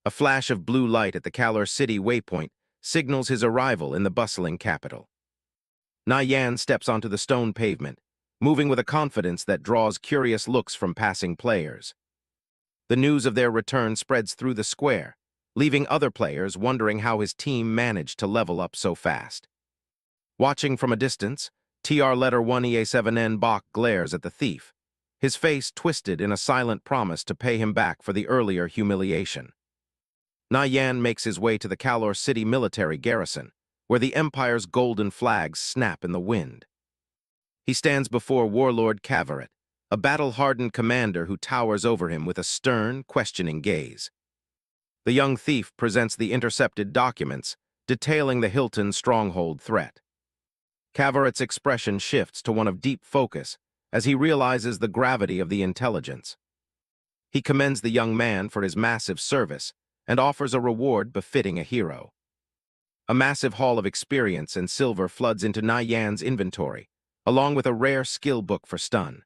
A flash of blue light at the Kalor City waypoint signals his arrival in the bustling capital. Nie Yan steps onto the stone pavement, moving with a confidence that draws curious looks from passing players. The news of their return spreads through the square, leaving other players wondering how his team managed to level up so fast. Watching from a distance, TR letter 1 EA7N Bach glares at the thief, his face twisted in a silent promise to pay him back for the earlier humiliation. Nie Yan makes his way to the Kalor City military garrison, where the Empire's golden flags snap in the wind. He stands before Warlord Kavaret, a battle-hardened commander who towers over him with a stern, questioning gaze. The young thief presents the intercepted documents, detailing the Hilton stronghold threat. Kavaret's expression shifts to one of deep focus as he realizes the gravity of the intelligence. He commends the young man for his massive service and offers a reward befitting a hero. A massive haul of experience and silver floods into Nie Yan's inventory, along with a rare skill book for stun.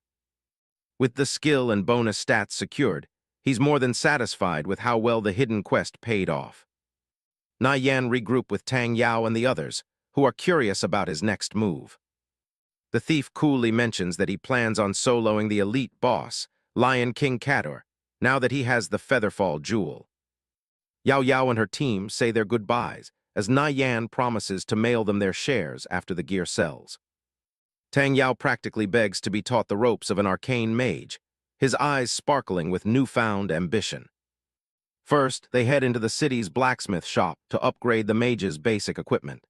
With the skill and bonus stats secured, he's more than satisfied with how well the hidden quest paid off. Nie Yan regroups with Tang Yao and the others, who are curious about his next move. The thief coolly mentions that he plans on soloing the elite boss, Lion King Kador, now that he has the Featherfall jewel. Yao Yao and her team say their goodbyes, as Nie Yan promises to mail them their shares after the gear sells. Tang Yao practically begs to be taught the ropes of an arcane mage, his eyes sparkling with newfound ambition. First, they head into the city's blacksmith shop to upgrade the mage's basic equipment.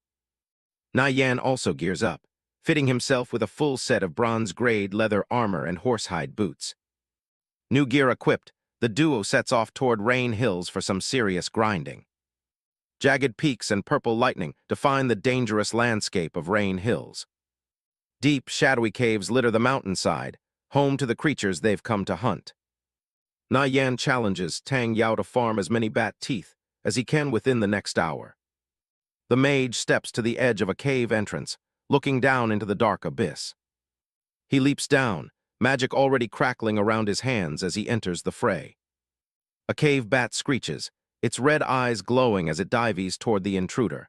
Nie Yan also gears up, fitting himself with a full set of bronze-grade leather armor and horsehide boots. New gear equipped, the duo sets off toward Rain Hills for some serious grinding. Jagged peaks and purple lightning define the dangerous landscape of Rain Hills. Deep, shadowy caves litter the mountainside, home to the creatures they've come to hunt. Nie Yan challenges Tang Yao to farm as many bat teeth as he can within the next hour. The mage steps to the edge of a cave entrance, looking down into the dark abyss. He leaps down, magic already crackling around his hands as he enters the fray. A cave bat screeches, its red eyes glowing as it dives toward the intruder.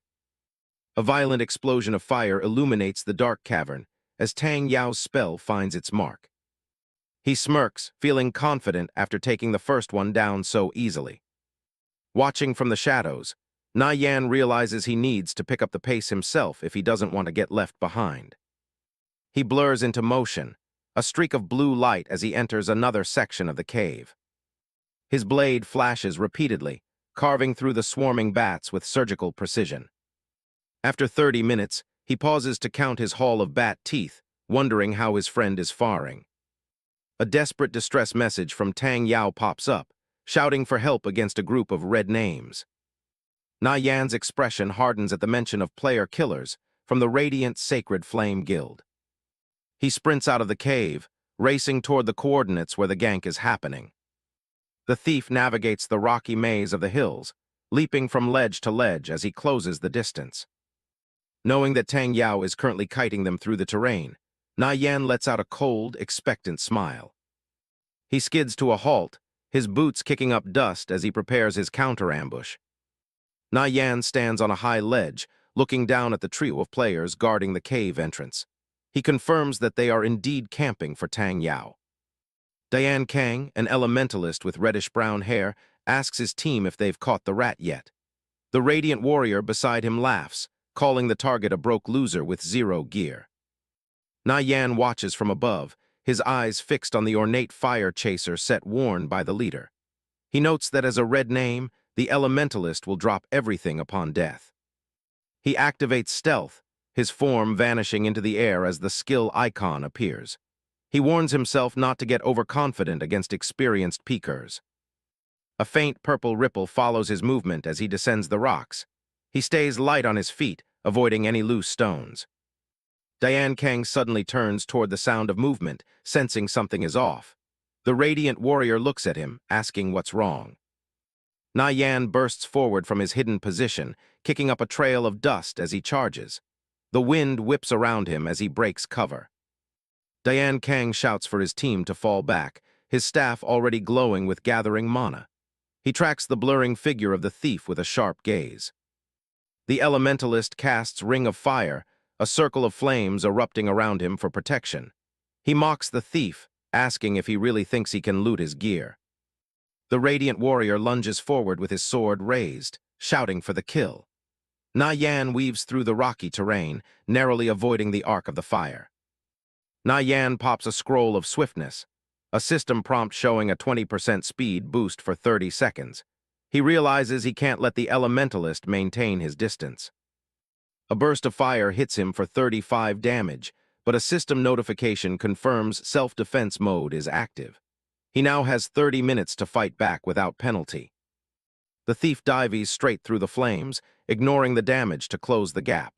A violent explosion of fire illuminates the dark cavern as Tang Yao's spell finds its mark. He smirks, feeling confident after taking the first one down so easily. Watching from the shadows, Nie Yan realizes he needs to pick up the pace himself if he doesn't want to get left behind. He blurs into motion, a streak of blue light as he enters another section of the cave. His blade flashes repeatedly, carving through the swarming bats with surgical precision. After 30 minutes, he pauses to count his haul of bat teeth, wondering how his friend is faring. A desperate distress message from Tang Yao pops up, shouting for help against a group of red names. Nie Yan's expression hardens at the mention of player killers from the Radiant Sacred Flame Guild. He sprints out of the cave, racing toward the coordinates where the gank is happening. The thief navigates the rocky maze of the hills, leaping from ledge to ledge as he closes the distance. Knowing that Tang Yao is currently kiting them through the terrain, Nie Yan lets out a cold, expectant smile. He skids to a halt, his boots kicking up dust as he prepares his counter-ambush. Nie Yan stands on a high ledge, looking down at the trio of players guarding the cave entrance. He confirms that they are indeed camping for Tang Yao. Diane Kang, an elementalist with reddish-brown hair, asks his team if they've caught the rat yet. The radiant warrior beside him laughs, calling the target a broke loser with 0 gear. Nie Yan watches from above, his eyes fixed on the ornate fire chaser set worn by the leader. He notes that as a red name, the elementalist will drop everything upon death. He activates stealth, his form vanishing into the air as the skill icon appears. He warns himself not to get overconfident against experienced peekers. A faint purple ripple follows his movement as he descends the rocks. He stays light on his feet, avoiding any loose stones. Diane Kang suddenly turns toward the sound of movement, sensing something is off. The radiant warrior looks at him, asking what's wrong. Nie Yan bursts forward from his hidden position, kicking up a trail of dust as he charges. The wind whips around him as he breaks cover. Diane Kang shouts for his team to fall back, his staff already glowing with gathering mana. He tracks the blurring figure of the thief with a sharp gaze. The elementalist casts Ring of Fire, a circle of flames erupting around him for protection. He mocks the thief, asking if he really thinks he can loot his gear. The radiant warrior lunges forward with his sword raised, shouting for the kill. Nie Yan weaves through the rocky terrain, narrowly avoiding the arc of the fire. Nie Yan pops a scroll of swiftness, a system prompt showing a 20% speed boost for 30 seconds. He realizes he can't let the elementalist maintain his distance. A burst of fire hits him for 35 damage, but a system notification confirms self-defense mode is active. He now has 30 minutes to fight back without penalty. The thief dives straight through the flames, ignoring the damage to close the gap.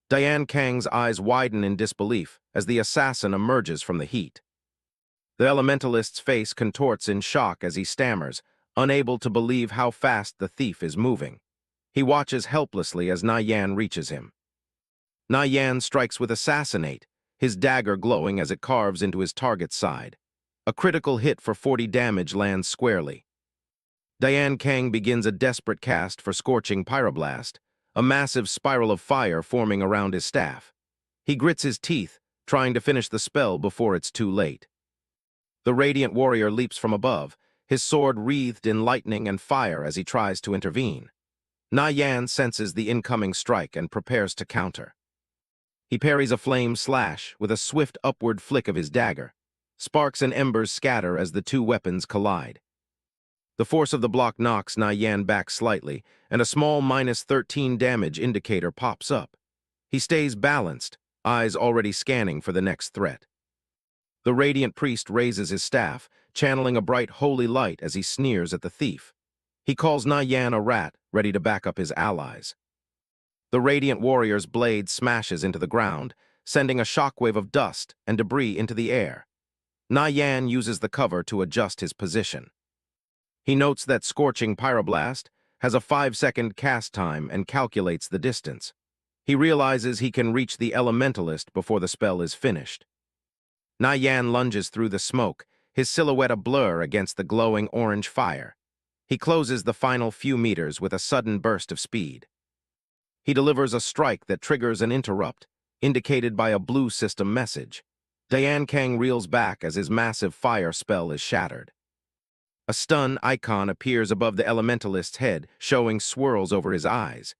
Diane Kang's eyes widen in disbelief as the assassin emerges from the heat. The elementalist's face contorts in shock as he stammers, unable to believe how fast the thief is moving. He watches helplessly as Nie Yan reaches him. Nie Yan strikes with Assassinate, his dagger glowing as it carves into his target's side. A critical hit for 40 damage lands squarely. Diane Kang begins a desperate cast for Scorching Pyroblast, a massive spiral of fire forming around his staff. He grits his teeth, trying to finish the spell before it's too late. The radiant warrior leaps from above, his sword wreathed in lightning and fire as he tries to intervene. Nie Yan senses the incoming strike and prepares to counter. He parries a flame slash with a swift upward flick of his dagger. Sparks and embers scatter as the two weapons collide. The force of the block knocks Nie Yan back slightly, and a small -13 damage indicator pops up. He stays balanced, eyes already scanning for the next threat. The radiant priest raises his staff, channeling a bright holy light as he sneers at the thief. He calls Nie Yan a rat, ready to back up his allies. The radiant warrior's blade smashes into the ground, sending a shockwave of dust and debris into the air. Nie Yan uses the cover to adjust his position. He notes that Scorching Pyroblast has a 5-second cast time and calculates the distance. He realizes he can reach the elementalist before the spell is finished. Nie Yan lunges through the smoke, his silhouette a blur against the glowing orange fire. He closes the final few meters with a sudden burst of speed. He delivers a strike that triggers an interrupt, indicated by a blue system message. Diane Kang reels back as his massive fire spell is shattered. A stun icon appears above the elementalist's head, showing swirls over his eyes.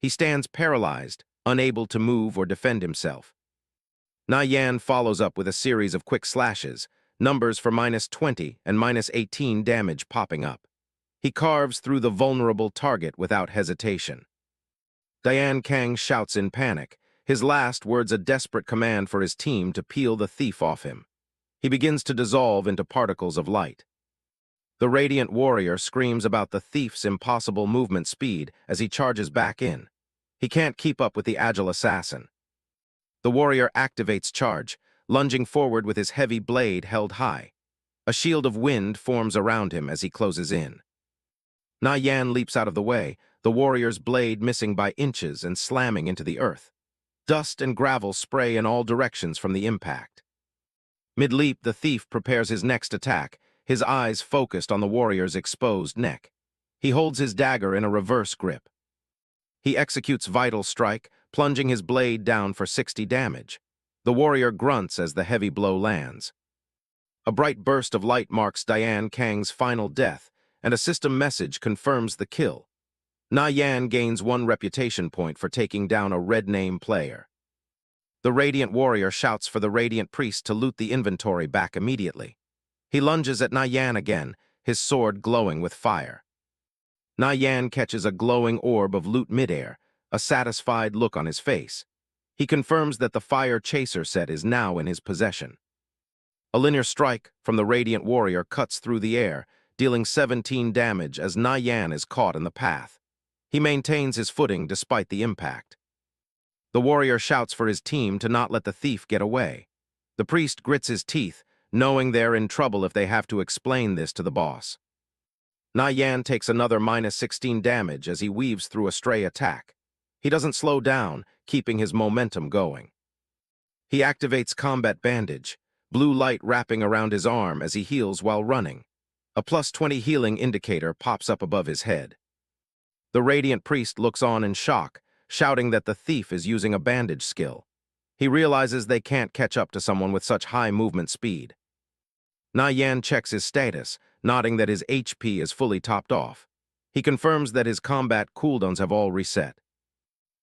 He stands paralyzed, unable to move or defend himself. Nie Yan follows up with a series of quick slashes, numbers for -20 and -18 damage popping up. He carves through the vulnerable target without hesitation. Diane Kang shouts in panic, his last words a desperate command for his team to peel the thief off him. He begins to dissolve into particles of light. The radiant warrior screams about the thief's impossible movement speed as he charges back in. He can't keep up with the agile assassin. The warrior activates charge, lunging forward with his heavy blade held high. A shield of wind forms around him as he closes in. Nie Yan leaps out of the way, the warrior's blade missing by inches and slamming into the earth. Dust and gravel spray in all directions from the impact. Mid-leap, the thief prepares his next attack, his eyes focused on the warrior's exposed neck. He holds his dagger in a reverse grip. He executes Vital Strike, plunging his blade down for 60 damage. The warrior grunts as the heavy blow lands. A bright burst of light marks Diane Kang's final death, and a system message confirms the kill. Nie Yan gains 1 reputation point for taking down a red name player. The radiant warrior shouts for the radiant priest to loot the inventory back immediately. He lunges at Nie Yan again, his sword glowing with fire. Nie Yan catches a glowing orb of loot midair, a satisfied look on his face. He confirms that the fire chaser set is now in his possession. A linear strike from the radiant warrior cuts through the air, dealing 17 damage as Nie Yan is caught in the path. He maintains his footing despite the impact. The warrior shouts for his team to not let the thief get away. The priest grits his teeth, knowing they're in trouble if they have to explain this to the boss. Nie Yan takes another -16 damage as he weaves through a stray attack. He doesn't slow down, keeping his momentum going. He activates Combat Bandage, blue light wrapping around his arm as he heals while running. A +20 healing indicator pops up above his head. The radiant priest looks on in shock, shouting that the thief is using a bandage skill. He realizes they can't catch up to someone with such high movement speed. Nie Yan checks his status, nodding that his HP is fully topped off. He confirms that his combat cooldowns have all reset.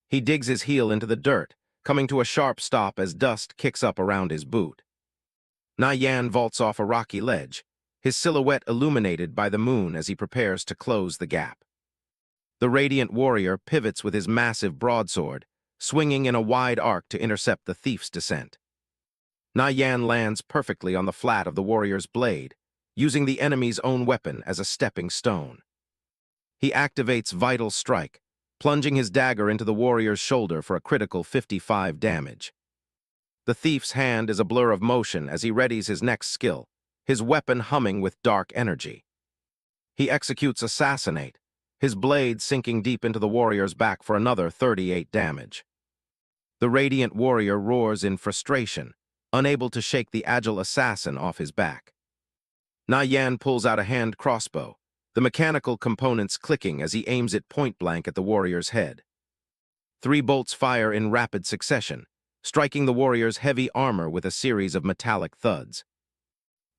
He digs his heel into the dirt, coming to a sharp stop as dust kicks up around his boot. Nie Yan vaults off a rocky ledge, his silhouette illuminated by the moon as he prepares to close the gap. The radiant warrior pivots with his massive broadsword, swinging in a wide arc to intercept the thief's descent. Nie Yan lands perfectly on the flat of the warrior's blade, using the enemy's own weapon as a stepping stone. He activates Vital Strike, plunging his dagger into the warrior's shoulder for a critical 55 damage. The thief's hand is a blur of motion as he readies his next skill, his weapon humming with dark energy. He executes Assassinate, his blade sinking deep into the warrior's back for another 38 damage. The radiant warrior roars in frustration, unable to shake the agile assassin off his back. Nie Yan pulls out a hand crossbow, the mechanical components clicking as he aims it point-blank at the warrior's head. 3 bolts fire in rapid succession, striking the warrior's heavy armor with a series of metallic thuds.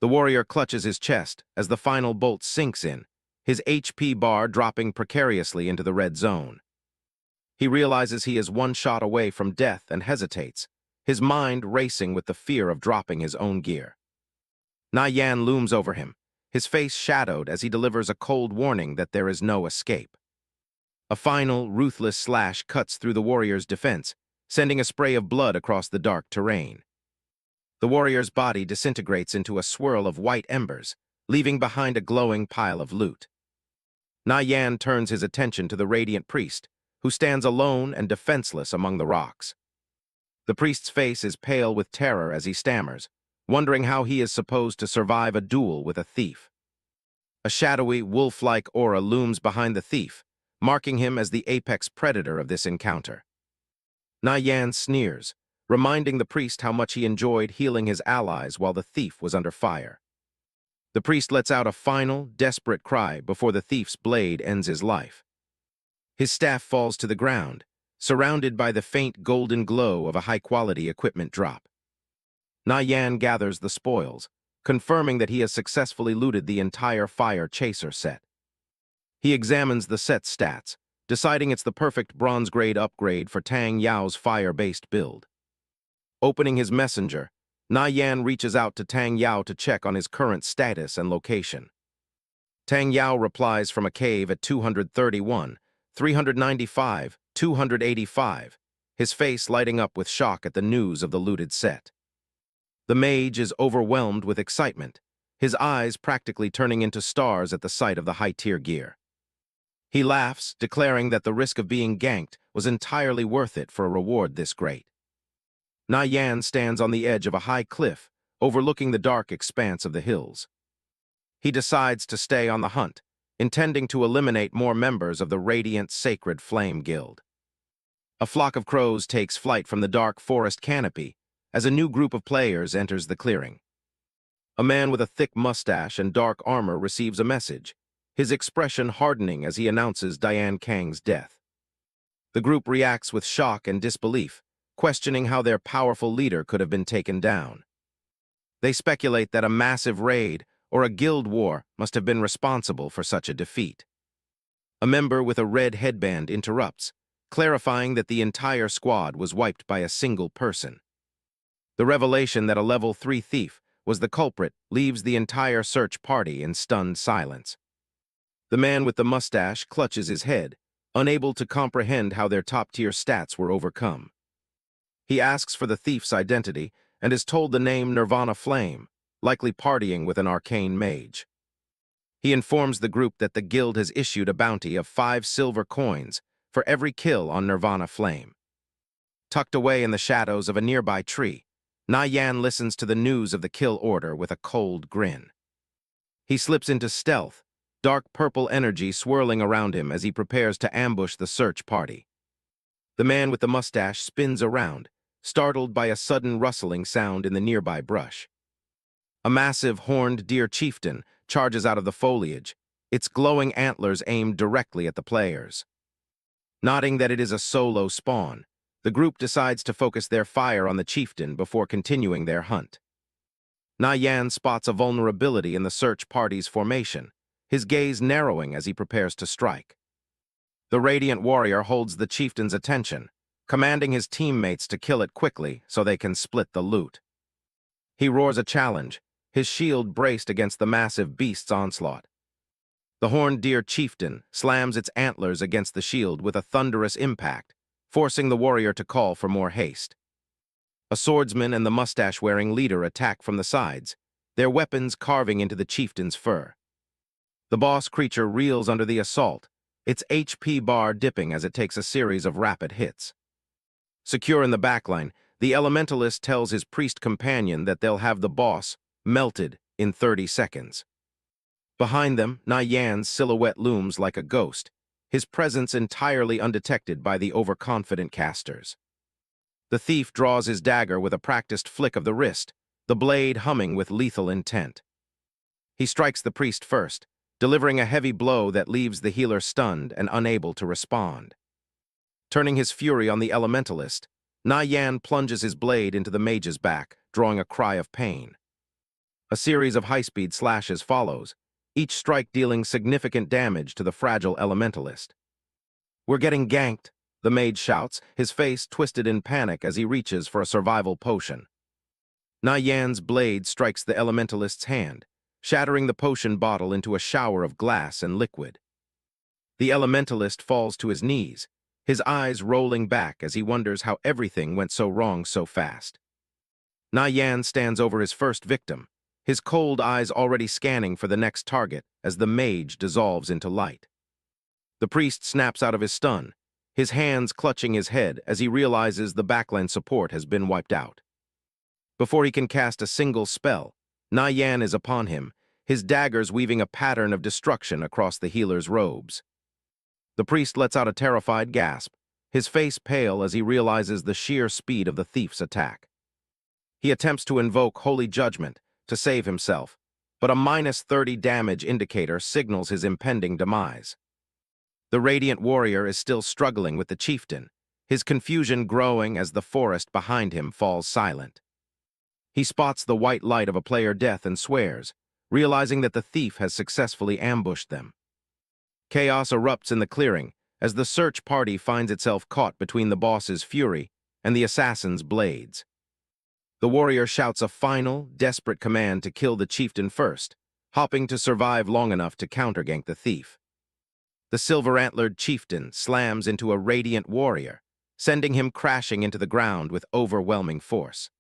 The warrior clutches his chest as the final bolt sinks in, his HP bar dropping precariously into the red zone. He realizes he is one shot away from death and hesitates, his mind racing with the fear of dropping his own gear. Nie Yan looms over him, his face shadowed as he delivers a cold warning that there is no escape. A final, ruthless slash cuts through the warrior's defense, sending a spray of blood across the dark terrain. The warrior's body disintegrates into a swirl of white embers, leaving behind a glowing pile of loot. Nie Yan turns his attention to the radiant priest, who stands alone and defenseless among the rocks. The priest's face is pale with terror as he stammers, wondering how he is supposed to survive a duel with a thief. A shadowy, wolf-like aura looms behind the thief, marking him as the apex predator of this encounter. Nie Yan sneers, reminding the priest how much he enjoyed healing his allies while the thief was under fire. The priest lets out a final, desperate cry before the thief's blade ends his life. His staff falls to the ground, surrounded by the faint golden glow of a high-quality equipment drop. Nie Yan gathers the spoils, confirming that he has successfully looted the entire Fire Chaser set. He examines the set's stats, deciding it's the perfect bronze-grade upgrade for Tang Yao's fire-based build. Opening his messenger, Nie Yan reaches out to Tang Yao to check on his current status and location. Tang Yao replies from a cave at 231, 395, 285, his face lighting up with shock at the news of the looted set. The mage is overwhelmed with excitement, his eyes practically turning into stars at the sight of the high-tier gear. He laughs, declaring that the risk of being ganked was entirely worth it for a reward this great. Nie Yan stands on the edge of a high cliff, overlooking the dark expanse of the hills. He decides to stay on the hunt, intending to eliminate more members of the Radiant Sacred Flame Guild. A flock of crows takes flight from the dark forest canopy as a new group of players enters the clearing. A man with a thick mustache and dark armor receives a message, his expression hardening as he announces Diane Kang's death. The group reacts with shock and disbelief, questioning how their powerful leader could have been taken down. They speculate that a massive raid or a guild war must have been responsible for such a defeat. A member with a red headband interrupts, clarifying that the entire squad was wiped by a single person. The revelation that a level 3 thief was the culprit leaves the entire search party in stunned silence. The man with the mustache clutches his head, unable to comprehend how their top-tier stats were overcome. He asks for the thief's identity and is told the name Nirvana Flame, likely partying with an arcane mage. He informs the group that the guild has issued a bounty of 5 silver coins for every kill on Nirvana Flame. Tucked away in the shadows of a nearby tree, Nie Yan listens to the news of the kill order with a cold grin. He slips into stealth, dark purple energy swirling around him as he prepares to ambush the search party. The man with the mustache spins around, startled by a sudden rustling sound in the nearby brush. A massive horned deer chieftain charges out of the foliage, its glowing antlers aimed directly at the players. Noting that it is a solo spawn, the group decides to focus their fire on the chieftain before continuing their hunt. Nie Yan spots a vulnerability in the search party's formation, his gaze narrowing as he prepares to strike. The radiant warrior holds the chieftain's attention, commanding his teammates to kill it quickly so they can split the loot. He roars a challenge, his shield braced against the massive beast's onslaught. The horned deer chieftain slams its antlers against the shield with a thunderous impact, forcing the warrior to call for more haste. A swordsman and the mustache-wearing leader attack from the sides, their weapons carving into the chieftain's fur. The boss creature reels under the assault, its HP bar dipping as it takes a series of rapid hits. Secure in the backline, the elementalist tells his priest companion that they'll have the boss melted in 30 seconds. Behind them, Nie Yan's silhouette looms like a ghost, his presence entirely undetected by the overconfident casters. The thief draws his dagger with a practiced flick of the wrist, the blade humming with lethal intent. He strikes the priest first, delivering a heavy blow that leaves the healer stunned and unable to respond. Turning his fury on the elementalist, Nie Yan plunges his blade into the mage's back, drawing a cry of pain. A series of high-speed slashes follows, each strike dealing significant damage to the fragile elementalist. "We're getting ganked," the mage shouts, his face twisted in panic as he reaches for a survival potion. Nie Yan's blade strikes the elementalist's hand, shattering the potion bottle into a shower of glass and liquid. The elementalist falls to his knees, his eyes rolling back as he wonders how everything went so wrong so fast. Nie Yan stands over his first victim, his cold eyes already scanning for the next target as the mage dissolves into light. The priest snaps out of his stun, his hands clutching his head as he realizes the backline support has been wiped out. Before he can cast a single spell, Nie Yan is upon him, his daggers weaving a pattern of destruction across the healer's robes. The priest lets out a terrified gasp, his face pale as he realizes the sheer speed of the thief's attack. He attempts to invoke holy judgment to save himself, but a -30 damage indicator signals his impending demise. The radiant warrior is still struggling with the chieftain, his confusion growing as the forest behind him falls silent. He spots the white light of a player death and swears, realizing that the thief has successfully ambushed them. Chaos erupts in the clearing as the search party finds itself caught between the boss's fury and the assassin's blades. The warrior shouts a final, desperate command to kill the chieftain first, hoping to survive long enough to countergank the thief. The silver-antlered chieftain slams into a radiant warrior, sending him crashing into the ground with overwhelming force.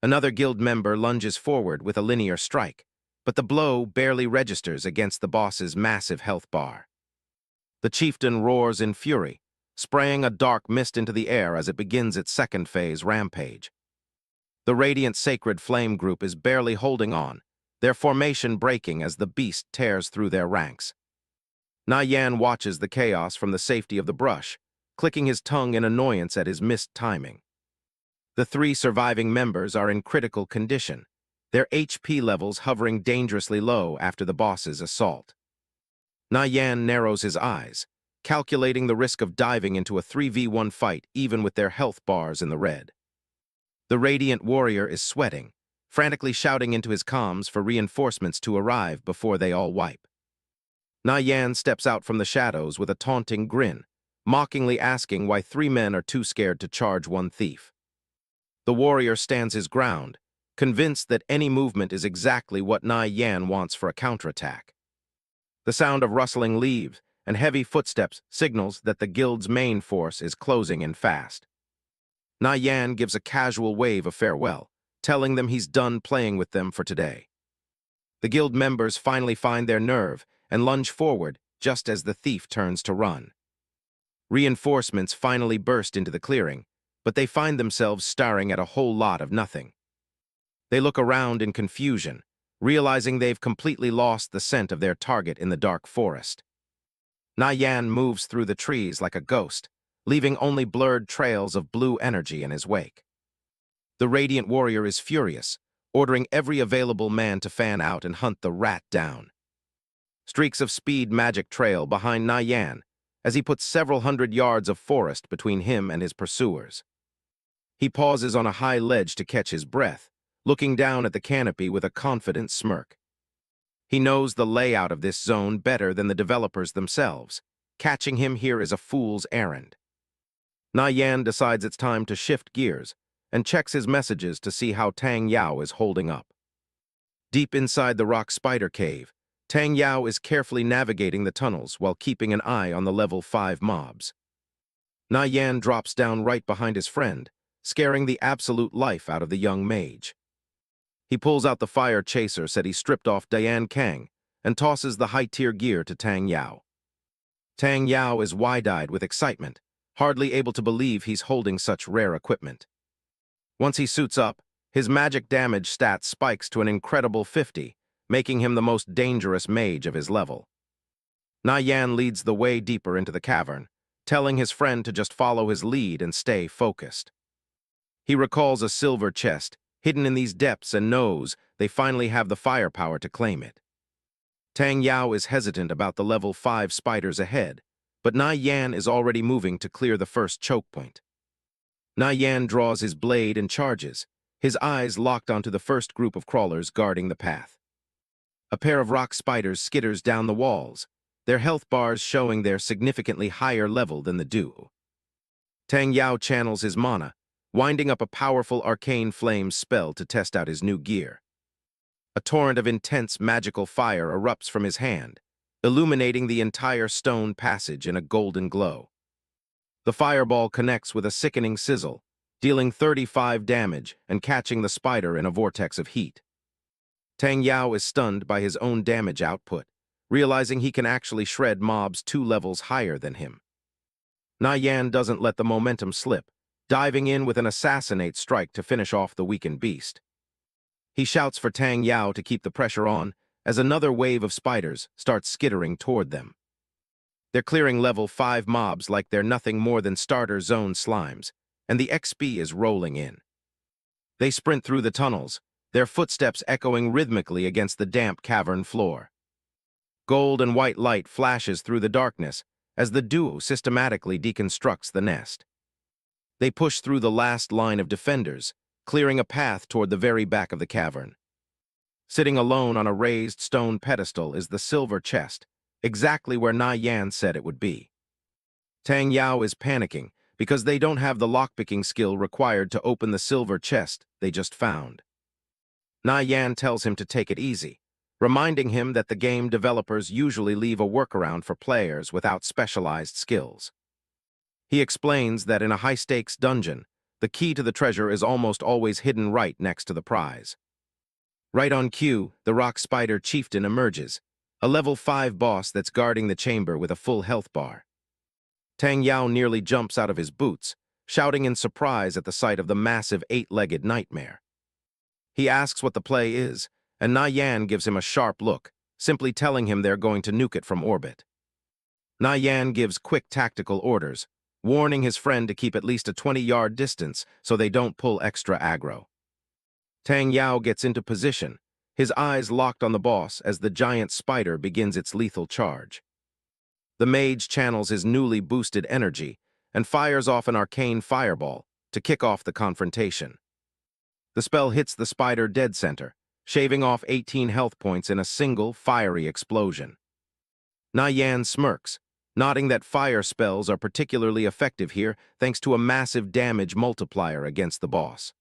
Another guild member lunges forward with a linear strike, but the blow barely registers against the boss's massive health bar. The chieftain roars in fury, spraying a dark mist into the air as it begins its second phase rampage. The radiant sacred flame group is barely holding on, their formation breaking as the beast tears through their ranks. Nie Yan watches the chaos from the safety of the brush, clicking his tongue in annoyance at his missed timing. The 3 surviving members are in critical condition, their HP levels hovering dangerously low after the boss's assault. Nie Yan narrows his eyes, calculating the risk of diving into a 3v1 fight even with their health bars in the red. The radiant warrior is sweating, frantically shouting into his comms for reinforcements to arrive before they all wipe. Nie Yan steps out from the shadows with a taunting grin, mockingly asking why 3 men are too scared to charge 1 thief. The warrior stands his ground, convinced that any movement is exactly what Nie Yan wants for a counterattack. The sound of rustling leaves and heavy footsteps signals that the guild's main force is closing in fast. Nie Yan gives a casual wave of farewell, telling them he's done playing with them for today. The guild members finally find their nerve and lunge forward just as the thief turns to run. Reinforcements finally burst into the clearing, but they find themselves staring at a whole lot of nothing. They look around in confusion, realizing they've completely lost the scent of their target in the dark forest. Nie Yan moves through the trees like a ghost, leaving only blurred trails of blue energy in his wake. The radiant warrior is furious, ordering every available man to fan out and hunt the rat down. Streaks of speed magic trail behind Nie Yan as he puts several hundred yards of forest between him and his pursuers. He pauses on a high ledge to catch his breath, looking down at the canopy with a confident smirk. He knows the layout of this zone better than the developers themselves. Catching him here is a fool's errand. Nie Yan decides it's time to shift gears and checks his messages to see how Tang Yao is holding up. Deep inside the rock spider cave, Tang Yao is carefully navigating the tunnels while keeping an eye on the level 5 mobs. Nie Yan drops down right behind his friend, scaring the absolute life out of the young mage. He pulls out the fire chaser set he stripped off Diane Kang and tosses the high-tier gear to Tang Yao. Tang Yao is wide-eyed with excitement, hardly able to believe he's holding such rare equipment. Once he suits up, his magic damage stat spikes to an incredible 50, making him the most dangerous mage of his level. Nie Yan leads the way deeper into the cavern, telling his friend to just follow his lead and stay focused. He recalls a silver chest hidden in these depths and knows they finally have the firepower to claim it. Tang Yao is hesitant about the level 5 spiders ahead, but Nie Yan is already moving to clear the first choke point. Nie Yan draws his blade and charges, his eyes locked onto the first group of crawlers guarding the path. A pair of rock spiders skitters down the walls, their health bars showing they're significantly higher level than the duo. Tang Yao channels his mana, winding up a powerful arcane flame spell to test out his new gear. A torrent of intense magical fire erupts from his hand, illuminating the entire stone passage in a golden glow. The fireball connects with a sickening sizzle, dealing 35 damage and catching the spider in a vortex of heat. Tang Yao is stunned by his own damage output, realizing he can actually shred mobs 2 levels higher than him. Nie Yan doesn't let the momentum slip, diving in with an assassinate strike to finish off the weakened beast. He shouts for Tang Yao to keep the pressure on as another wave of spiders starts skittering toward them. They're clearing level 5 mobs like they're nothing more than starter zone slimes, and the XP is rolling in. They sprint through the tunnels, their footsteps echoing rhythmically against the damp cavern floor. Gold and white light flashes through the darkness as the duo systematically deconstructs the nest. They push through the last line of defenders, clearing a path toward the very back of the cavern. Sitting alone on a raised stone pedestal is the silver chest, exactly where Nie Yan said it would be. Tang Yao is panicking because they don't have the lockpicking skill required to open the silver chest they just found. Nie Yan tells him to take it easy, reminding him that the game developers usually leave a workaround for players without specialized skills. He explains that in a high-stakes dungeon, the key to the treasure is almost always hidden right next to the prize. Right on cue, the rock spider chieftain emerges, a level 5 boss that's guarding the chamber with a full health bar. Tang Yao nearly jumps out of his boots, shouting in surprise at the sight of the massive 8-legged nightmare. He asks what the play is, and Nie Yan gives him a sharp look, simply telling him they're going to nuke it from orbit. Nie Yan gives quick tactical orders, warning his friend to keep at least a 20-yard distance so they don't pull extra aggro. Tang Yao gets into position, his eyes locked on the boss as the giant spider begins its lethal charge. The mage channels his newly boosted energy and fires off an arcane fireball to kick off the confrontation. The spell hits the spider dead center, shaving off 18 health points in a single fiery explosion. Nie Yan smirks, nodding that fire spells are particularly effective here thanks to a massive damage multiplier against the boss.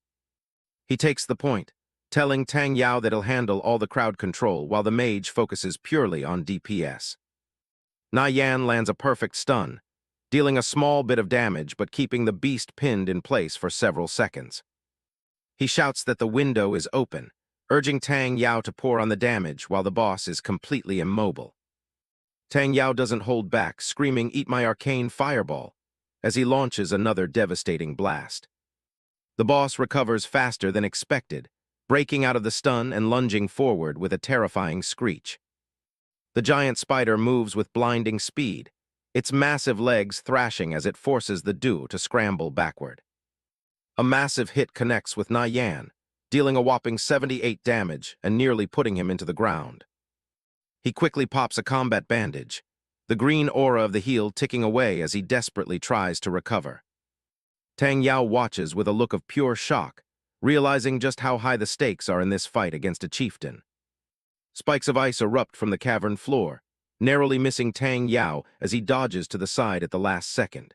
He takes the point, telling Tang Yao that he'll handle all the crowd control while the mage focuses purely on DPS. Nie Yan lands a perfect stun, dealing a small bit of damage but keeping the beast pinned in place for several seconds. He shouts that the window is open, urging Tang Yao to pour on the damage while the boss is completely immobile. Tang Yao doesn't hold back, screaming, "Eat my arcane fireball," as he launches another devastating blast. The boss recovers faster than expected, breaking out of the stun and lunging forward with a terrifying screech. The giant spider moves with blinding speed, its massive legs thrashing as it forces the duo to scramble backward. A massive hit connects with Nie Yan, dealing a whopping 78 damage and nearly putting him into the ground. He quickly pops a combat bandage, the green aura of the heal ticking away as he desperately tries to recover. Tang Yao watches with a look of pure shock, realizing just how high the stakes are in this fight against a chieftain. Spikes of ice erupt from the cavern floor, narrowly missing Tang Yao as he dodges to the side at the last second.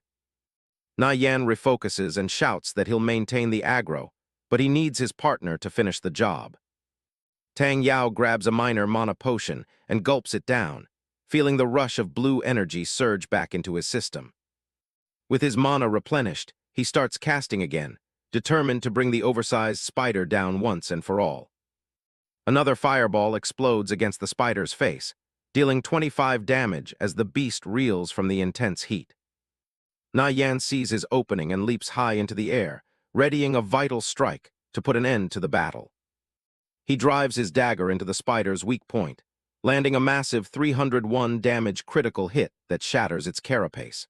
Nie Yan refocuses and shouts that he'll maintain the aggro, but he needs his partner to finish the job. Tang Yao grabs a minor mana potion and gulps it down, feeling the rush of blue energy surge back into his system. With his mana replenished, he starts casting again, determined to bring the oversized spider down once and for all. Another fireball explodes against the spider's face, dealing 25 damage as the beast reels from the intense heat. Nie Yan sees his opening and leaps high into the air, readying a vital strike to put an end to the battle. He drives his dagger into the spider's weak point, landing a massive 301 damage critical hit that shatters its carapace.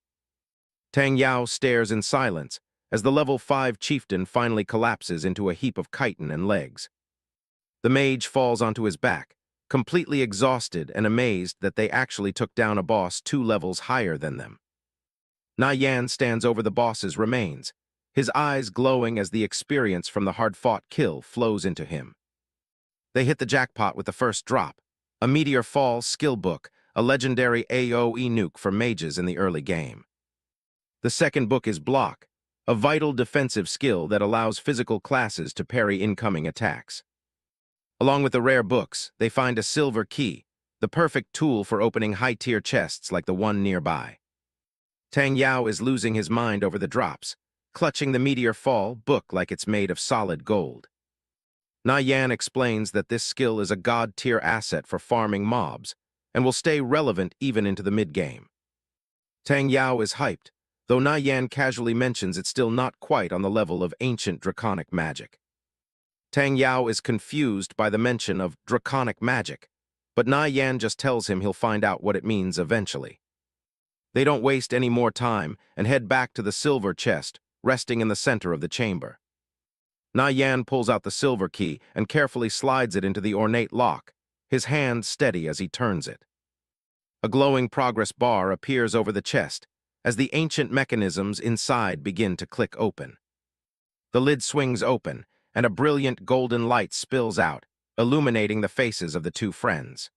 Tang Yao stares in silence as the level 5 chieftain finally collapses into a heap of chitin and legs. The mage falls onto his back, completely exhausted and amazed that they actually took down a boss 2 levels higher than them. Nie Yan stands over the boss's remains, his eyes glowing as the experience from the hard-fought kill flows into him. They hit the jackpot with the first drop, a Meteor Fall skill book, a legendary AoE nuke for mages in the early game. The second book is Block, a vital defensive skill that allows physical classes to parry incoming attacks. Along with the rare books, they find a silver key, the perfect tool for opening high-tier chests like the one nearby. Tang Yao is losing his mind over the drops, clutching the Meteor Fall book like it's made of solid gold. Nie Yan explains that this skill is a god-tier asset for farming mobs and will stay relevant even into the mid-game. Tang Yao is hyped, though Nie Yan casually mentions it's still not quite on the level of ancient draconic magic. Tang Yao is confused by the mention of draconic magic, but Nie Yan just tells him he'll find out what it means eventually. They don't waste any more time and head back to the silver chest, resting in the center of the chamber. Nie Yan pulls out the silver key and carefully slides it into the ornate lock, his hand steady as he turns it. A glowing progress bar appears over the chest as the ancient mechanisms inside begin to click open. The lid swings open, and a brilliant golden light spills out, illuminating the faces of the two friends.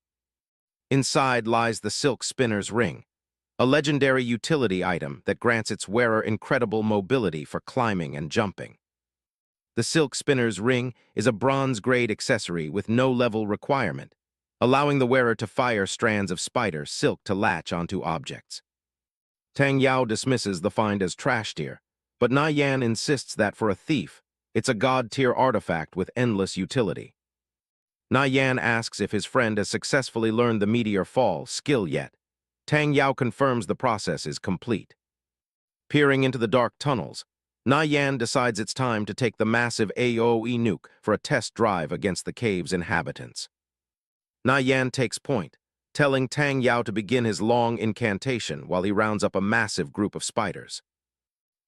Inside lies the silk spinner's ring, a legendary utility item that grants its wearer incredible mobility for climbing and jumping. The silk spinner's ring is a bronze-grade accessory with no level requirement, allowing the wearer to fire strands of spider silk to latch onto objects. Tang Yao dismisses the find as trash tier, but Nie Yan insists that for a thief, it's a god-tier artifact with endless utility. Nie Yan asks if his friend has successfully learned the Meteor Fall skill yet. Tang Yao confirms the process is complete. Peering into the dark tunnels, Nie Yan decides it's time to take the massive AoE nuke for a test drive against the cave's inhabitants. Nie Yan takes point, telling Tang Yao to begin his long incantation while he rounds up a massive group of spiders.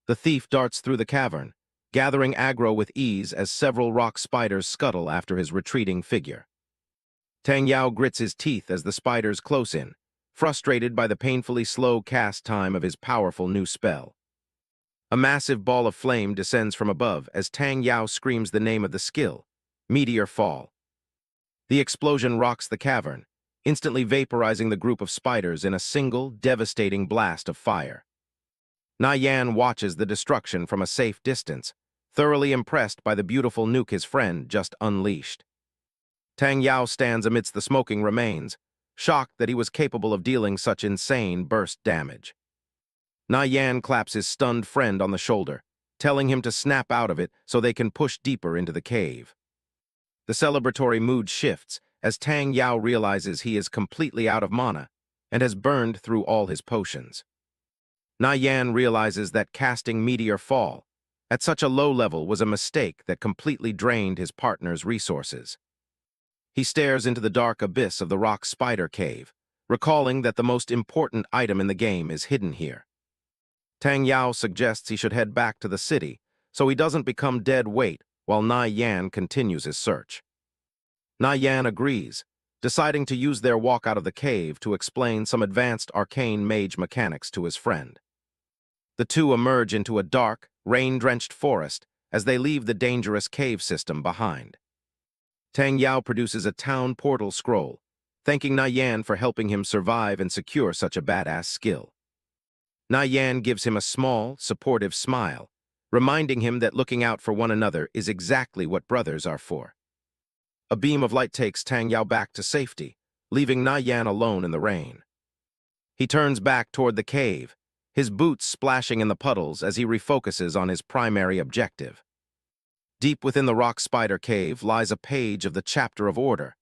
The thief darts through the cavern, gathering aggro with ease as several rock spiders scuttle after his retreating figure. Tang Yao grits his teeth as the spiders close in, frustrated by the painfully slow cast time of his powerful new spell. A massive ball of flame descends from above as Tang Yao screams the name of the skill, Meteor Fall. The explosion rocks the cavern, instantly vaporizing the group of spiders in a single, devastating blast of fire. Nie Yan watches the destruction from a safe distance, thoroughly impressed by the beautiful nuke his friend just unleashed. Tang Yao stands amidst the smoking remains, shocked that he was capable of dealing such insane burst damage. Nie Yan claps his stunned friend on the shoulder, telling him to snap out of it so they can push deeper into the cave. The celebratory mood shifts as Tang Yao realizes he is completely out of mana and has burned through all his potions. Nie Yan realizes that casting Meteor Fall at such a low level was a mistake that completely drained his partner's resources. He stares into the dark abyss of the rock spider cave, recalling that the most important item in the game is hidden here. Tang Yao suggests he should head back to the city so he doesn't become dead weight while Nie Yan continues his search. Nie Yan agrees, deciding to use their walk out of the cave to explain some advanced arcane mage mechanics to his friend. The two emerge into a dark, rain-drenched forest as they leave the dangerous cave system behind. Tang Yao produces a town portal scroll, thanking Nie Yan for helping him survive and secure such a badass skill. Nie Yan gives him a small, supportive smile, reminding him that looking out for one another is exactly what brothers are for. A beam of light takes Tang Yao back to safety, leaving Nie Yan alone in the rain. He turns back toward the cave, his boots splashing in the puddles as he refocuses on his primary objective. Deep within the rock spider cave lies a page of the Chapter of Order,